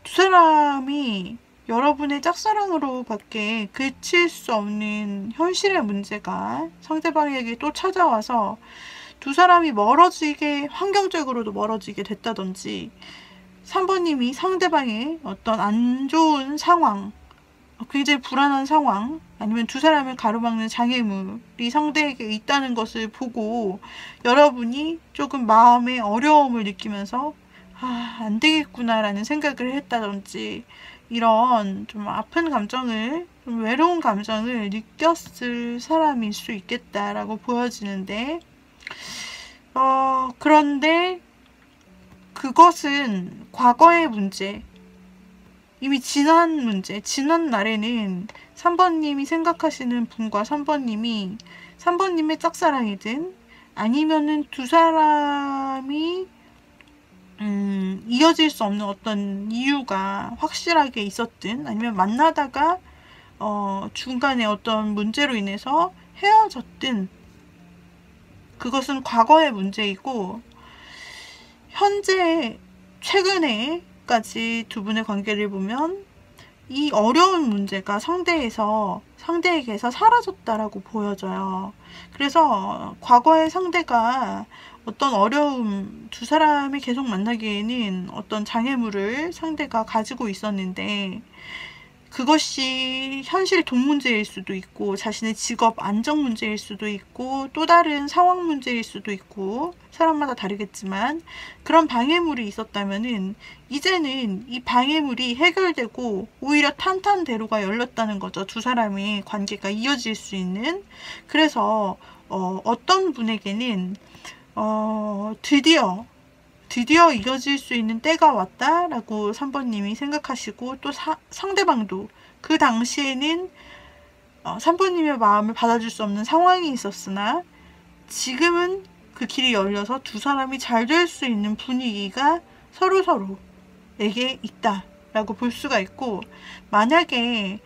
두 사람이 여러분의 짝사랑으로 밖에 그칠 수 없는 현실의 문제가 상대방에게 또 찾아와서 두 사람이 멀어지게, 환경적으로도 멀어지게 됐다든지, 3번님이 상대방의 어떤 안 좋은 상황, 굉장히 불안한 상황, 아니면 두 사람을 가로막는 장애물이 상대에게 있다는 것을 보고 여러분이 조금 마음의 어려움을 느끼면서 안 되겠구나 라는 생각을 했다든지, 이런 좀 아픈 감정을, 좀 외로운 감정을 느꼈을 사람일 수 있겠다라고 보여지는데, 그런데 그것은 과거의 문제, 이미 지난 문제, 지난 날에는 3번님이 생각하시는 분과 3번님의 짝사랑이든, 아니면은 두 사람이 이어질 수 없는 어떤 이유가 확실하게 있었든, 아니면 만나다가 중간에 어떤 문제로 인해서 헤어졌든, 그것은 과거의 문제이고, 현재 최근에까지 두 분의 관계를 보면 이 어려운 문제가 상대에게서 사라졌다라고 보여져요. 그래서 과거의 상대가 어떤 어려움, 두 사람이 계속 만나기에는 어떤 장애물을 상대가 가지고 있었는데, 그것이 현실 돈 문제일 수도 있고, 자신의 직업 안정 문제일 수도 있고, 또 다른 상황 문제일 수도 있고, 사람마다 다르겠지만, 그런 방해물이 있었다면은 이제는 이 방해물이 해결되고 오히려 탄탄대로가 열렸다는 거죠. 두 사람의 관계가 이어질 수 있는. 그래서 어떤 분에게는 드디어 이어질 수 있는 때가 왔다라고 3번님이 생각하시고, 또 상대방도 그 당시에는 3번님의 마음을 받아줄 수 없는 상황이 있었으나, 지금은 그 길이 열려서 두 사람이 잘 될 수 있는 분위기가 서로에게 있다라고 볼 수가 있고, 만약에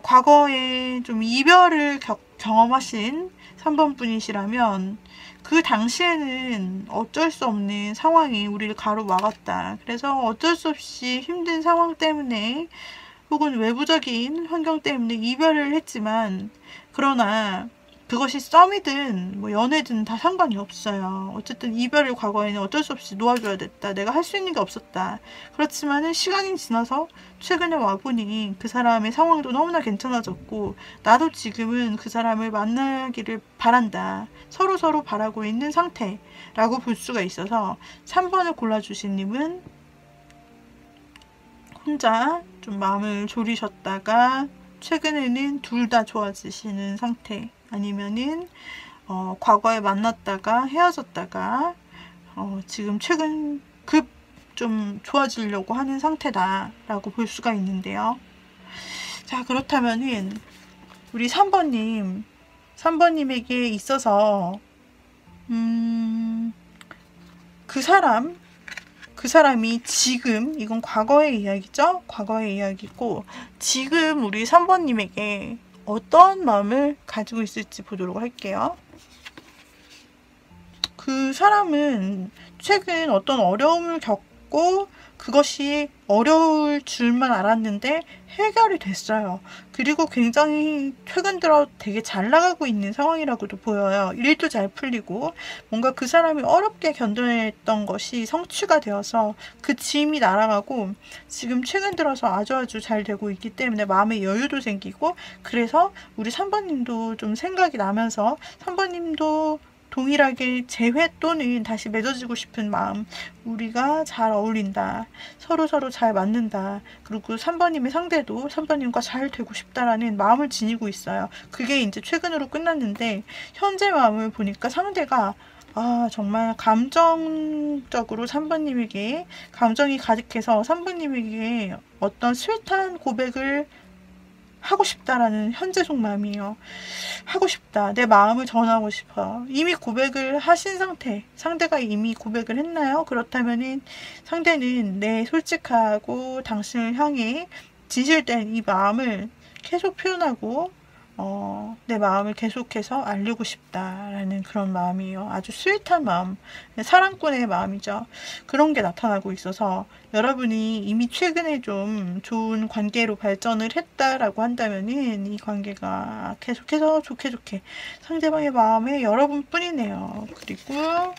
과거에 좀 이별을 경험하신 3번 분이시라면 그 당시에는 어쩔 수 없는 상황이 우리를 가로막았다. 그래서 어쩔 수 없이 힘든 상황 때문에, 혹은 외부적인 환경 때문에 이별을 했지만, 그러나 그것이 썸이든 뭐 연애든 다 상관이 없어요. 어쨌든 이별을 과거에는 어쩔 수 없이 놓아줘야 됐다. 내가 할 수 있는 게 없었다. 그렇지만은 시간이 지나서 최근에 와보니 그 사람의 상황도 너무나 괜찮아졌고 나도 지금은 그 사람을 만나기를 바란다. 서로 바라고 있는 상태라고 볼 수가 있어서 3번을 골라주신 님은 혼자 좀 마음을 졸이셨다가 최근에는 둘 다 좋아지시는 상태, 아니면은 과거에 만났다가 헤어졌다가 지금 최근 급 좀 좋아지려고 하는 상태다라고 볼 수가 있는데요. 자, 그렇다면은 우리 3번님에게 있어서 그 사람이 지금, 이건 과거의 이야기죠? 과거의 이야기고, 지금 우리 3번님에게 어떤 마음을 가지고 있을지 보도록 할게요. 그 사람은 최근 어떤 어려움을 겪고 그것이 어려울 줄만 알았는데 해결이 됐어요. 그리고 굉장히 최근 들어 되게 잘 나가고 있는 상황이라고도 보여요. 일도 잘 풀리고 뭔가 그 사람이 어렵게 견뎌냈던 것이 성취가 되어서 그 짐이 날아가고 지금 최근 들어서 아주 잘 되고 있기 때문에 마음의 여유도 생기고, 그래서 우리 3번님도 좀 생각이 나면서 3번님도 동일하게 재회 또는 다시 맺어지고 싶은 마음, 우리가 잘 어울린다, 서로 잘 맞는다, 그리고 3번님의 상대도 3번님과 잘 되고 싶다라는 마음을 지니고 있어요. 그게 이제 최근으로 끝났는데 현재 마음을 보니까 상대가 정말 감정적으로 3번님에게 감정이 가득해서 3번님에게 어떤 스윗한 고백을 하고 싶다라는 현재 속마음이에요. 하고 싶다. 내 마음을 전하고 싶어. 이미 고백을 하신 상태. 상대가 이미 고백을 했나요? 그렇다면은 상대는 내 솔직하고 당신을 향해 진실된 이 마음을 계속 표현하고 내 마음을 계속해서 알리고 싶다라는 그런 마음이에요. 아주 스윗한 마음, 사랑꾼의 마음이죠. 그런 게 나타나고 있어서 여러분이 이미 최근에 좀 좋은 관계로 발전을 했다라고 한다면은 이 관계가 계속해서 좋게 상대방의 마음에 여러분뿐이네요. 그리고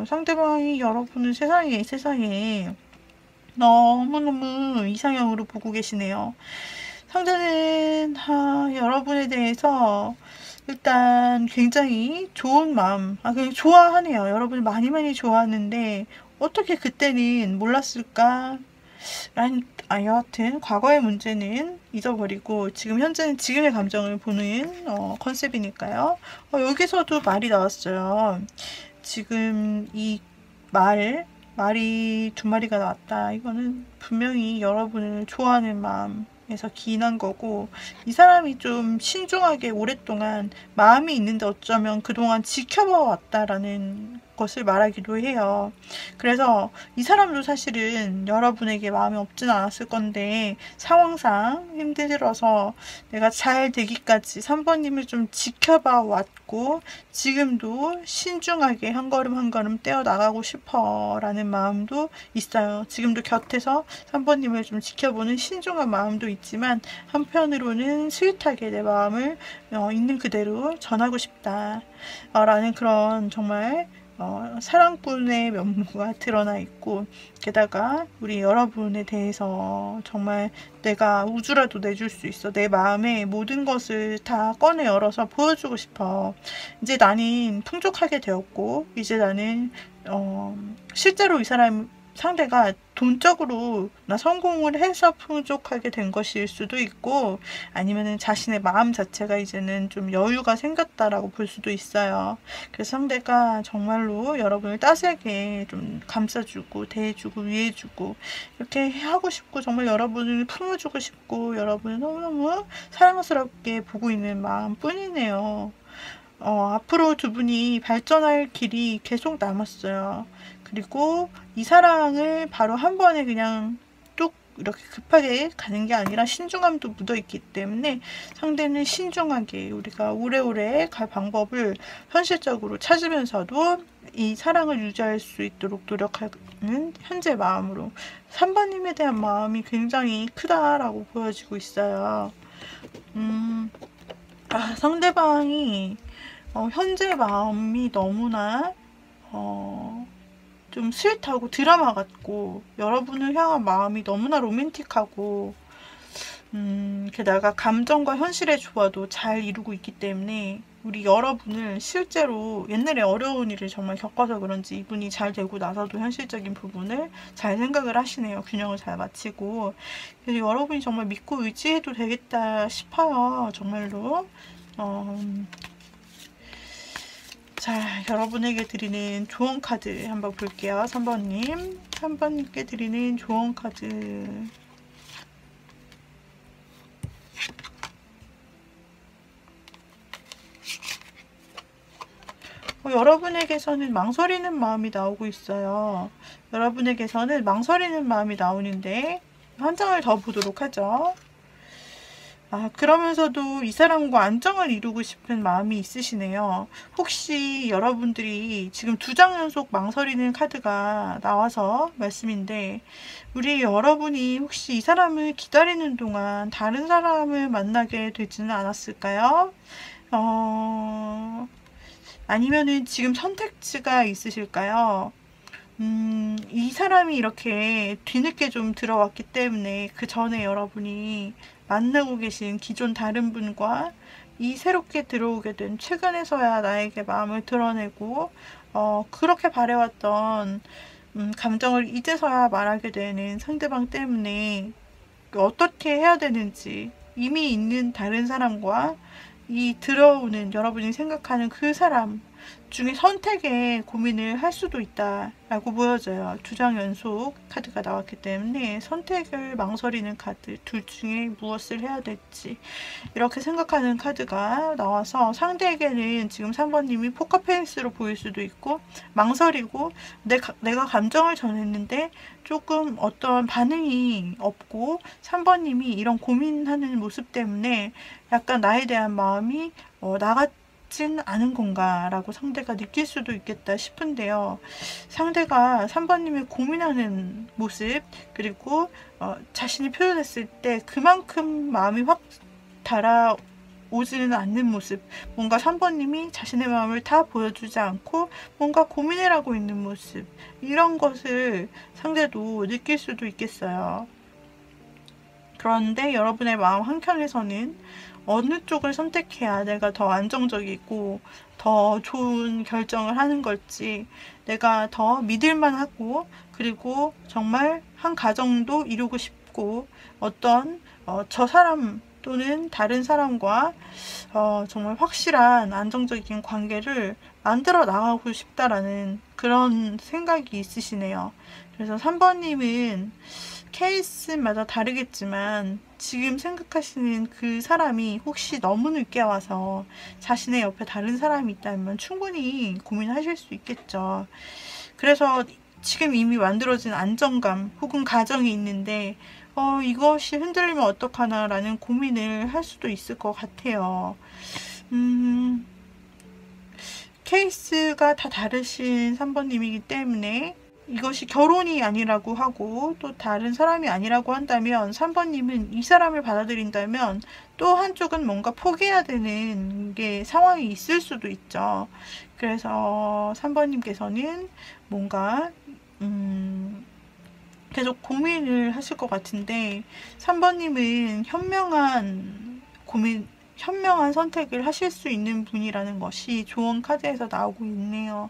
상대방이 여러분을 세상에 너무너무 이상형으로 보고 계시네요. 상대는 여러분에 대해서 일단 굉장히 좋은 마음, 그냥 좋아하네요. 여러분을 많이 좋아하는데 어떻게 그때는 몰랐을까? 여하튼 과거의 문제는 잊어버리고 지금 현재는 지금의 감정을 보는 컨셉이니까요. 여기서도 말이 나왔어요. 지금 이 말이 두 마리가 나왔다. 이거는 분명히 여러분을 좋아하는 마음에서 기인한 거고, 이 사람이 좀 신중하게 오랫동안 마음이 있는데 어쩌면 그동안 지켜봐 왔다라는 것을 말하기도 해요. 그래서 이 사람도 사실은 여러분에게 마음이 없진 않았을 건데 상황상 힘들어서 내가 잘 되기까지 3번님을 좀 지켜봐 왔고 지금도 신중하게 한 걸음 떼어 나가고 싶어 라는 마음도 있어요. 지금도 곁에서 3번님을 좀 지켜보는 신중한 마음도 있지만 한편으로는 스윗하게 내 마음을 있는 그대로 전하고 싶다 라는 그런 정말 사랑꾼의 면모가 드러나 있고, 게다가 우리 여러분에 대해서 정말 내가 우주라도 내줄 수 있어. 내 마음의 모든 것을 다 꺼내 열어서 보여주고 싶어. 이제 나는 풍족하게 되었고, 이제 나는 실제로 이 사람 상대가 돈적으로 나 성공을 해서 풍족하게 된 것일 수도 있고, 아니면은 자신의 마음 자체가 이제는 좀 여유가 생겼다라고 볼 수도 있어요. 그래서 상대가 정말로 여러분을 따스하게 좀 감싸주고 대해주고 위해주고 이렇게 하고 싶고, 정말 여러분을 품어주고 싶고 여러분을 너무너무 사랑스럽게 보고 있는 마음뿐이네요. 앞으로 두 분이 발전할 길이 계속 남았어요. 그리고 이 사랑을 바로 한 번에 그냥 뚝 이렇게 급하게 가는 게 아니라 신중함도 묻어있기 때문에 상대는 신중하게 우리가 오래오래 갈 방법을 현실적으로 찾으면서도 이 사랑을 유지할 수 있도록 노력하는 현재 마음으로 3번님에 대한 마음이 굉장히 크다라고 보여지고 있어요. 상대방이 현재 마음이 너무나 좀 스윗하고 드라마 같고, 여러분을 향한 마음이 너무나 로맨틱하고, 게다가 감정과 현실의 조화도 잘 이루고 있기 때문에 우리 여러분을 실제로 옛날에 어려운 일을 정말 겪어서 그런지 이분이 잘 되고 나서도 현실적인 부분을 잘 생각을 하시네요. 균형을 잘 맞추고. 그래서 여러분이 정말 믿고 의지해도 되겠다 싶어요. 정말로. 자, 여러분에게 드리는 조언 카드 한번 볼게요. 3번님. 3번님께 드리는 조언 카드. 여러분에게서는 망설이는 마음이 나오고 있어요. 여러분에게서는 망설이는 마음이 나오는데 한 장을 더 보도록 하죠. 그러면서도 이 사람과 안정을 이루고 싶은 마음이 있으시네요. 혹시 여러분들이 지금 2장 연속 망설이는 카드가 나와서 말씀인데, 우리 여러분이 혹시 이 사람을 기다리는 동안 다른 사람을 만나게 되지는 않았을까요? 아니면은 지금 선택지가 있으실까요? 이 사람이 이렇게 뒤늦게 좀 들어왔기 때문에 그 전에 여러분이 만나고 계신 기존 다른 분과 이 새롭게 들어오게 된 최근에서야 나에게 마음을 드러내고 그렇게 바래왔던 감정을 이제서야 말하게 되는 상대방 때문에 어떻게 해야 되는지 이미 있는 다른 사람과 이 들어오는 여러분이 생각하는 그 사람 중에 선택에 고민을 할 수도 있다라고 보여져요. 2장 연속 카드가 나왔기 때문에 선택을 망설이는 카드, 둘 중에 무엇을 해야 될지 이렇게 생각하는 카드가 나와서 상대에게는 지금 3번님이 포커페이스로 보일 수도 있고, 망설이고 내가 감정을 전했는데 조금 어떤 반응이 없고 3번님이 이런 고민하는 모습 때문에 약간 나에 대한 마음이 나같진 않은 건가 라고 상대가 느낄 수도 있겠다 싶은데요. 상대가 3번님이 고민하는 모습, 그리고 자신이 표현했을 때 그만큼 마음이 확 달아오지는 않는 모습, 뭔가 3번님이 자신의 마음을 다 보여주지 않고 뭔가 고민을 하고 있는 모습, 이런 것을 상대도 느낄 수도 있겠어요. 그런데 여러분의 마음 한켠에서는 어느 쪽을 선택해야 내가 더 안정적이고 더 좋은 결정을 하는 걸지, 내가 더 믿을만하고 그리고 정말 한 가정도 이루고 싶고 어떤 저 사람 또는 다른 사람과 정말 확실한 안정적인 관계를 만들어 나가고 싶다라는 그런 생각이 있으시네요. 그래서 3번님은 케이스마다 다르겠지만 지금 생각하시는 그 사람이 혹시 너무 늦게 와서 자신의 옆에 다른 사람이 있다면 충분히 고민하실 수 있겠죠. 그래서 지금 이미 만들어진 안정감 혹은 가정이 있는데 이것이 흔들리면 어떡하나 라는 고민을 할 수도 있을 것 같아요. 케이스가 다 다르신 3번님이기 때문에 이것이 결혼이 아니라고 하고 또 다른 사람이 아니라고 한다면 3번님은 이 사람을 받아들인다면 또 한쪽은 뭔가 포기해야 되는 게 상황이 있을 수도 있죠. 그래서 3번님께서는 뭔가 계속 고민을 하실 것 같은데, 3번님은 현명한 선택을 하실 수 있는 분이라는 것이 조언 카드에서 나오고 있네요.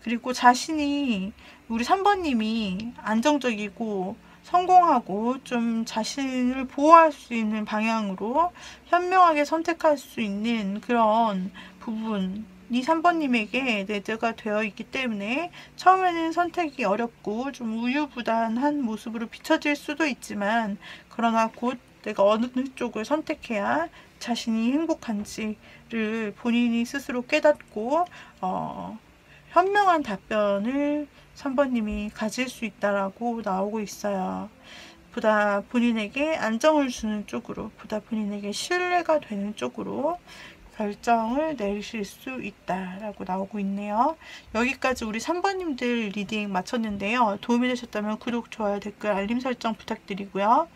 그리고 자신이, 우리 3번님이 안정적이고 성공하고 좀 자신을 보호할 수 있는 방향으로 현명하게 선택할 수 있는 그런 부분, 이 3번님에게 내재가 되어 있기 때문에 처음에는 선택이 어렵고 좀 우유부단한 모습으로 비춰질 수도 있지만, 그러나 곧 내가 어느 쪽을 선택해야 자신이 행복한지를 본인이 스스로 깨닫고 현명한 답변을 3번님이 가질 수 있다라고 나오고 있어요. 보다 본인에게 안정을 주는 쪽으로, 보다 본인에게 신뢰가 되는 쪽으로 결정을 내리실 수 있다라고 나오고 있네요. 여기까지 우리 3번님들 리딩 마쳤는데요. 도움이 되셨다면 구독, 좋아요, 댓글, 알림 설정 부탁드리고요.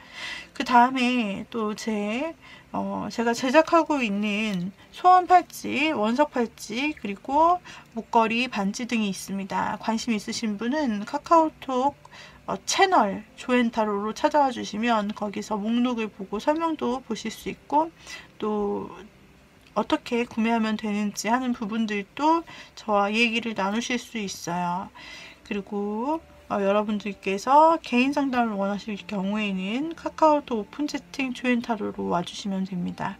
그 다음에 또 제가 제작하고 있는 소원 팔찌, 원석 팔찌, 그리고 목걸이, 반지 등이 있습니다. 관심 있으신 분은 카카오톡 채널 조앤타로로 찾아와 주시면 거기서 목록을 보고 설명도 보실 수 있고, 또 어떻게 구매하면 되는지 하는 부분들도 저와 얘기를 나누실 수 있어요. 그리고 여러분들께서 개인 상담을 원하실 경우에는 카카오톡 오픈 채팅 조앤타로로 와주시면 됩니다.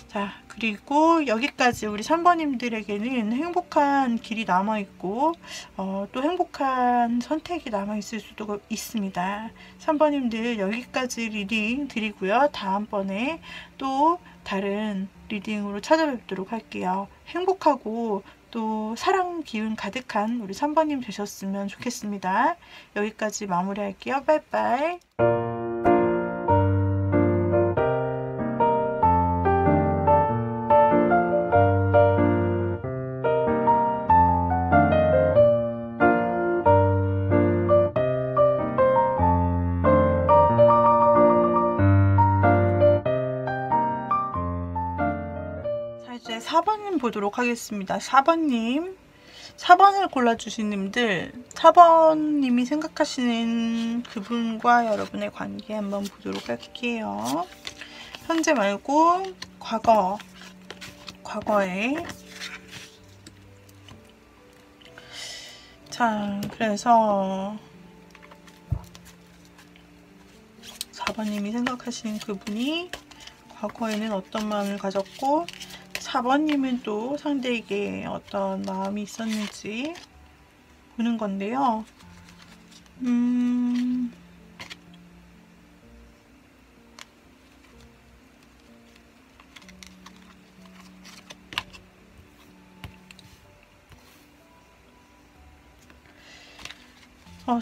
자, 그리고 여기까지 우리 3번님들에게는 행복한 길이 남아있고 또 행복한 선택이 남아있을 수도 있습니다. 3번님들 여기까지 리딩 드리고요. 다음번에 또 다른 리딩으로 찾아뵙도록 할게요. 행복하고 또 사랑 기운 가득한 우리 3번님 되셨으면 좋겠습니다. 여기까지 마무리할게요. 빠이빠이. 이제 4번님 보도록 하겠습니다. 4번님, 4번을 골라주신 님들, 4번님이 생각하시는 그분과 여러분의 관계 한번 보도록 할게요. 현재 말고 과거에. 자, 그래서 4번님이 생각하시는 그분이 과거에는 어떤 마음을 가졌고, 4번님은 또 상대에게 어떤 마음이 있었는지 보는 건데요.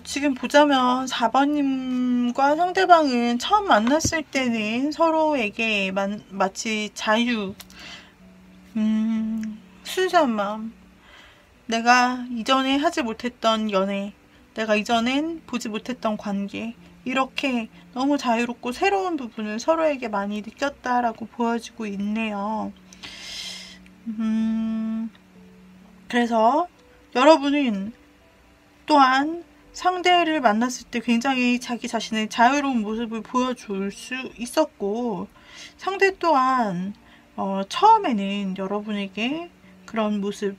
지금 보자면 4번님과 상대방은 처음 만났을 때는 서로에게 마치 순수한 마음, 내가 이전에 하지 못했던 연애, 내가 이전엔 보지 못했던 관계, 이렇게 너무 자유롭고 새로운 부분을 서로에게 많이 느꼈다라고 보여지고 있네요. 그래서 여러분은 또한 상대를 만났을 때 굉장히 자기 자신의 자유로운 모습을 보여줄 수 있었고, 상대 또한 처음에는 여러분에게 그런 모습,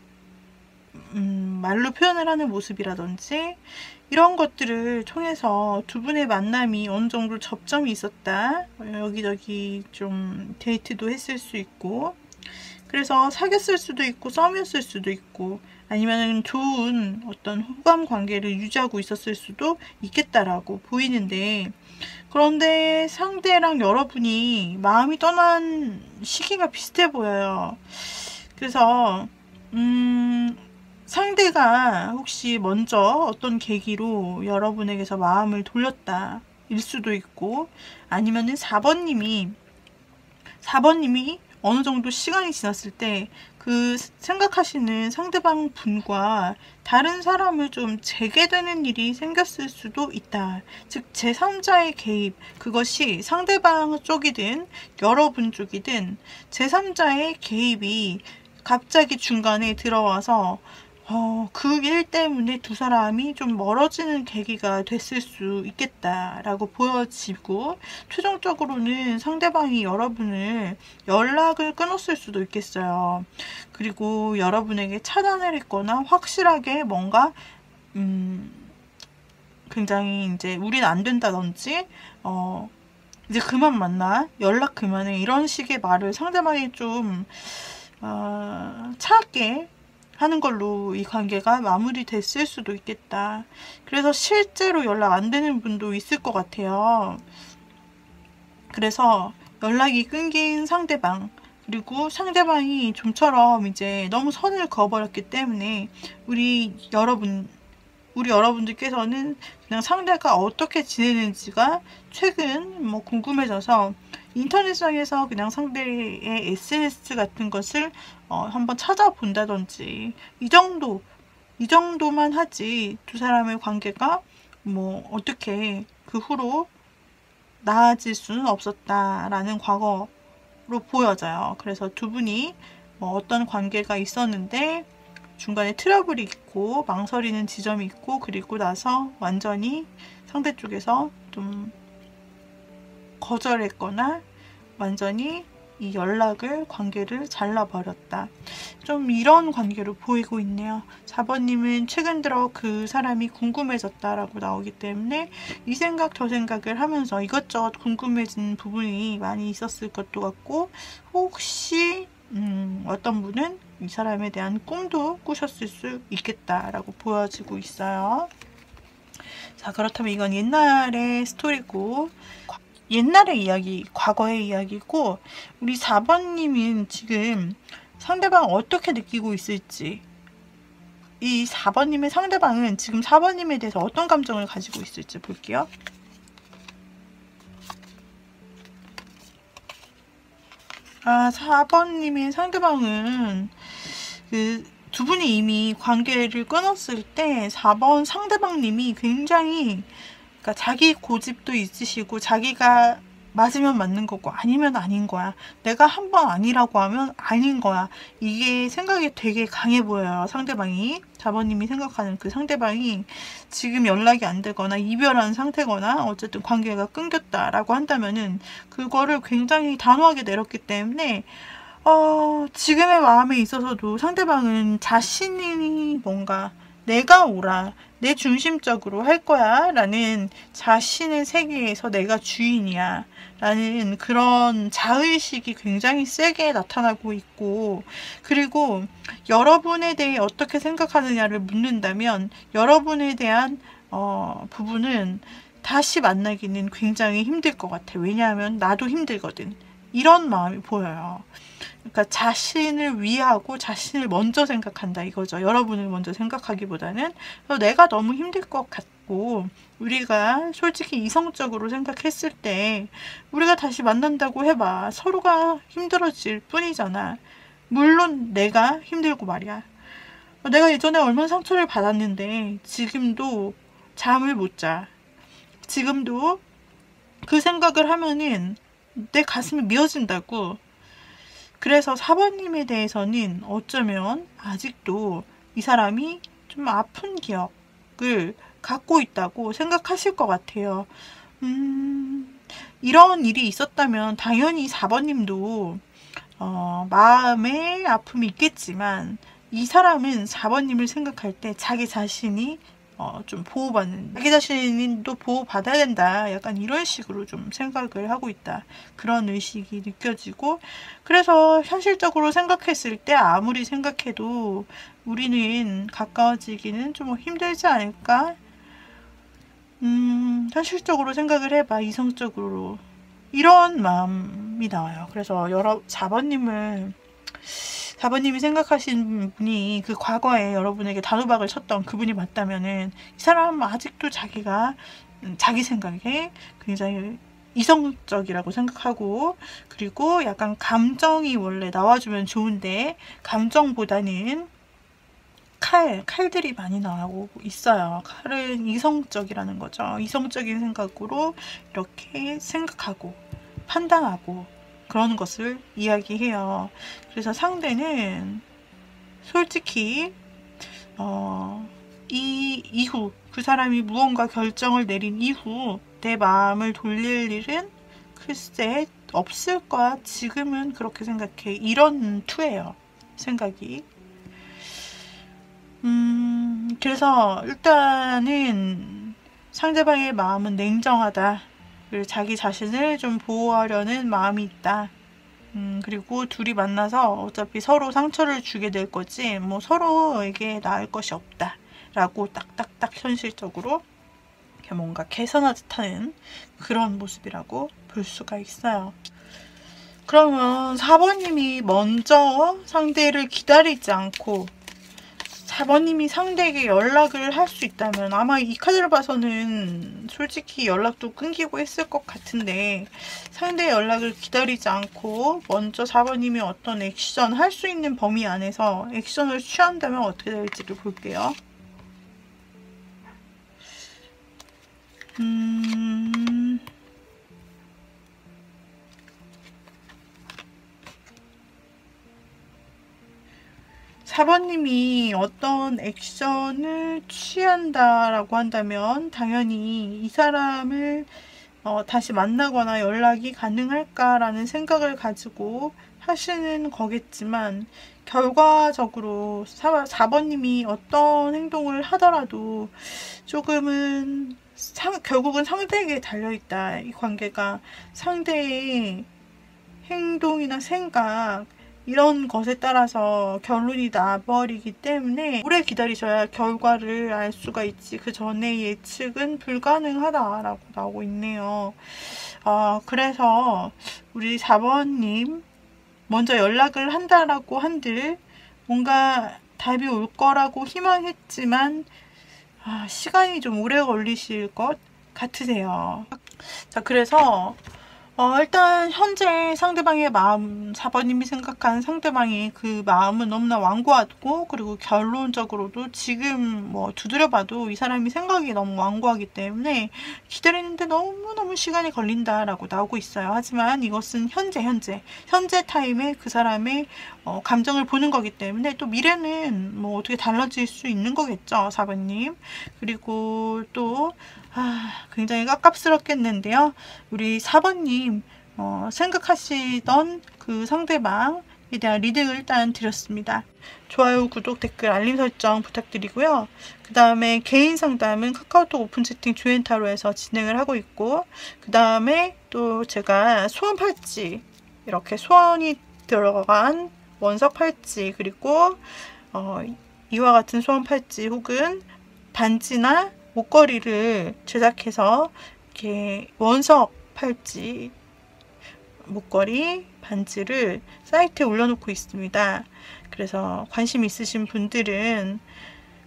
말로 표현을 하는 모습이라든지 이런 것들을 통해서 두 분의 만남이 어느 정도 접점이 있었다. 여기저기 좀 데이트도 했을 수 있고, 그래서 사귀었을 수도 있고 썸이었을 수도 있고, 아니면 좋은 어떤 호감 관계를 유지하고 있었을 수도 있겠다라고 보이는데, 그런데 상대랑 여러분이 마음이 떠난 시기가 비슷해 보여요. 그래서 상대가 혹시 먼저 어떤 계기로 여러분에게서 마음을 돌렸다 일 수도 있고, 아니면은 4번님이 어느 정도 시간이 지났을 때 그 생각하시는 상대방 분과 다른 사람을 좀 재개되는 일이 생겼을 수도 있다. 즉 제3자의 개입, 그것이 상대방 쪽이든 여러분 쪽이든 제3자의 개입이 갑자기 중간에 들어와서 그 일 때문에 두 사람이 좀 멀어지는 계기가 됐을 수 있겠다라고 보여지고, 최종적으로는 상대방이 여러분을 연락을 끊었을 수도 있겠어요. 그리고 여러분에게 차단을 했거나 확실하게 뭔가 굉장히 이제 우린 안 된다든지 이제 그만 만나, 연락 그만해, 이런 식의 말을 상대방이 좀 차갑게 하는 걸로 이 관계가 마무리됐을 수도 있겠다. 그래서 실제로 연락 안 되는 분도 있을 것 같아요. 그래서 연락이 끊긴 상대방, 그리고 상대방이 좀처럼 이제 너무 선을 그어버렸기 때문에 우리 여러분들께서는 그냥 상대가 어떻게 지내는지가 최근 궁금해져서 인터넷상에서 그냥 상대의 SNS 같은 것을 한번 찾아본다든지 이 정도만 하지 두 사람의 관계가 뭐 어떻게 그 후로 나아질 수는 없었다라는 과거로 보여져요. 그래서 두 분이 뭐 어떤 관계가 있었는데 중간에 트러블이 있고 망설이는 지점이 있고 그리고 나서 완전히 상대 쪽에서 좀 거절했거나 완전히 이 관계를 잘라버렸다. 좀 이런 관계로 보이고 있네요. 4번님은 최근 들어 그 사람이 궁금해졌다라고 나오기 때문에 이 생각 저 생각을 하면서 이것저것 궁금해진 부분이 많이 있었을 것도 같고 혹시 어떤 분은 이 사람에 대한 꿈도 꾸셨을 수 있겠다라고 보여지고 있어요. 자, 그렇다면 이건 옛날의 스토리고 옛날의 이야기, 과거의 이야기고 우리 4번님은 지금 상대방 어떻게 느끼고 있을지 이 4번님의 상대방은 지금 4번님에 대해서 어떤 감정을 가지고 있을지 볼게요. 아, 4번님의 상대방은 두 분이 이미 관계를 끊었을 때 4번 상대방님이 굉장히 그러니까 자기 고집도 있으시고 자기가 맞으면 맞는 거고 아니면 아닌 거야. 내가 한 번 아니라고 하면 아닌 거야. 이게 생각이 되게 강해 보여요. 상대방이. 4번님이 생각하는 그 상대방이 지금 연락이 안 되거나 이별한 상태거나 어쨌든 관계가 끊겼다라고 한다면은 그거를 굉장히 단호하게 내렸기 때문에 지금의 마음에 있어서도 상대방은 자신이 뭔가 내가 옳아, 내 중심적으로 할 거야 라는 자신의 세계에서 내가 주인이야 라는 그런 자의식이 굉장히 세게 나타나고 있고 그리고 여러분에 대해 어떻게 생각하느냐를 묻는다면 여러분에 대한 부분은 다시 만나기는 굉장히 힘들 것 같아. 왜냐하면 나도 힘들거든. 이런 마음이 보여요. 그러니까 자신을 위하고 자신을 먼저 생각한다 이거죠. 여러분을 먼저 생각하기보다는 내가 너무 힘들 것 같고 우리가 솔직히 이성적으로 생각했을 때 우리가 다시 만난다고 해봐. 서로가 힘들어질 뿐이잖아. 물론 내가 힘들고 말이야. 내가 예전에 얼마나 상처를 받았는데 지금도 잠을 못 자. 지금도 그 생각을 하면은 내 가슴이 미어진다고. 그래서 4번님에 대해서는 어쩌면 아직도 이 사람이 좀 아픈 기억을 갖고 있다고 생각하실 것 같아요. 이런 일이 있었다면 당연히 4번님도 마음에 아픔이 있겠지만 이 사람은 4번님을 생각할 때 자기 자신이 좀 보호받는 자기 자신도 보호받아야 된다 약간 이런 식으로 좀 생각을 하고 있다 그런 의식이 느껴지고 그래서 현실적으로 생각했을 때 아무리 생각해도 우리는 가까워지기는 좀 힘들지 않을까 현실적으로 생각을 해봐 이성적으로 이런 마음이 나와요. 그래서 4번님이 생각하신 분이 그 과거에 여러분에게 단호박을 쳤던 그분이 맞다면은 이 사람은 아직도 자기가 자기 생각에 굉장히 이성적이라고 생각하고 그리고 약간 감정이 원래 나와주면 좋은데 감정보다는 칼들이 많이 나오고 있어요. 칼은 이성적이라는 거죠. 이성적인 생각으로 이렇게 생각하고 판단하고 그런 것을 이야기해요. 그래서 상대는 솔직히 이 이후 그 사람이 무언가 결정을 내린 이후 내 마음을 돌릴 일은 글쎄 없을 거야. 지금은 그렇게 생각해. 이런 투예요. 생각이. 그래서 일단은 상대방의 마음은 냉정하다. 그리고 자기 자신을 좀 보호하려는 마음이 있다. 그리고 둘이 만나서 어차피 서로 상처를 주게 될 거지 뭐 서로에게 나을 것이 없다 라고 딱딱딱 현실적으로 뭔가 개선하듯 하는 그런 모습이라고 볼 수가 있어요. 그러면 4번님이 먼저 상대를 기다리지 않고 4번님이 상대에게 연락을 할 수 있다면 아마 이 카드를 봐서는 솔직히 연락도 끊기고 했을 것 같은데, 상대의 연락을 기다리지 않고 먼저 4번님이 어떤 액션 할 수 있는 범위 안에서 액션을 취한다면 어떻게 될지를 볼게요. 4번님이 어떤 액션을 취한다라고 한다면 당연히 이 사람을 다시 만나거나 연락이 가능할까라는 생각을 가지고 하시는 거겠지만, 결과적으로 4번님이 어떤 행동을 하더라도 조금은 결국은 상대에게 달려있다. 이 관계가 상대의 행동이나 생각 이런 것에 따라서 결론이 나버리기 때문에 오래 기다리셔야 결과를 알 수가 있지, 그 전에 예측은 불가능하다라고 나오고 있네요. 그래서 우리 4번님 먼저 연락을 한다라고 한들 뭔가 답이 올 거라고 희망했지만 시간이 좀 오래 걸리실 것 같으세요. 자, 그래서 일단 현재 상대방의 마음, 4번님이 생각하는 상대방의 그 마음은 너무나 완고하고, 그리고 결론적으로도 지금 뭐 두드려봐도 이 사람이 생각이 너무 완고하기 때문에 기다리는데 너무너무 시간이 걸린다라고 나오고 있어요. 하지만 이것은 현재 타임에 그 사람의 감정을 보는 거기 때문에 또 미래는 뭐 어떻게 달라질 수 있는 거겠죠, 4번님. 그리고 또 굉장히 깝깝스럽겠는데요. 우리 4번님 생각하시던 그 상대방에 대한 리딩을 일단 드렸습니다. 좋아요, 구독, 댓글, 알림 설정 부탁드리고요. 그 다음에 개인 상담은 카카오톡 오픈 채팅 주엔타로에서 진행을 하고 있고, 그 다음에 또 제가 소원 팔찌, 이렇게 소원이 들어간 원석 팔찌, 그리고 이와 같은 소원 팔찌 혹은 반지나 목걸이를 제작해서 이렇게 원석 팔찌, 목걸이, 반지를 사이트에 올려놓고 있습니다. 그래서 관심 있으신 분들은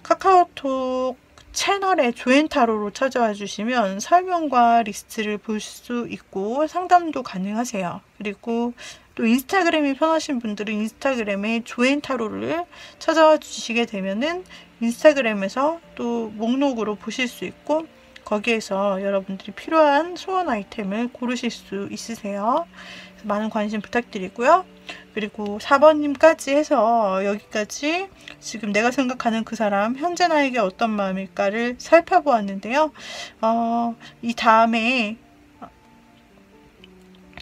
카카오톡 채널에 조엔타로로 찾아와 주시면 설명과 리스트를 볼 수 있고 상담도 가능하세요. 그리고 또 인스타그램이 편하신 분들은 인스타그램에 조엔타로를 찾아와 주시게 되면은 인스타그램에서 또 목록으로 보실 수 있고, 거기에서 여러분들이 필요한 소원 아이템을 고르실 수 있으세요. 많은 관심 부탁드리고요. 그리고 4번님까지 해서 여기까지 지금 내가 생각하는 그 사람 현재 나에게 어떤 마음일까를 살펴보았는데요. 이 다음에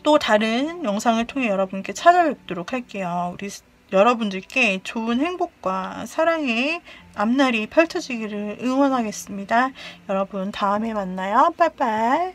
또 다른 영상을 통해 여러분께 찾아뵙도록 할게요. 우리 여러분들께 좋은 행복과 사랑의 앞날이 펼쳐지기를 응원하겠습니다. 여러분 다음에 만나요. 빠이빠이.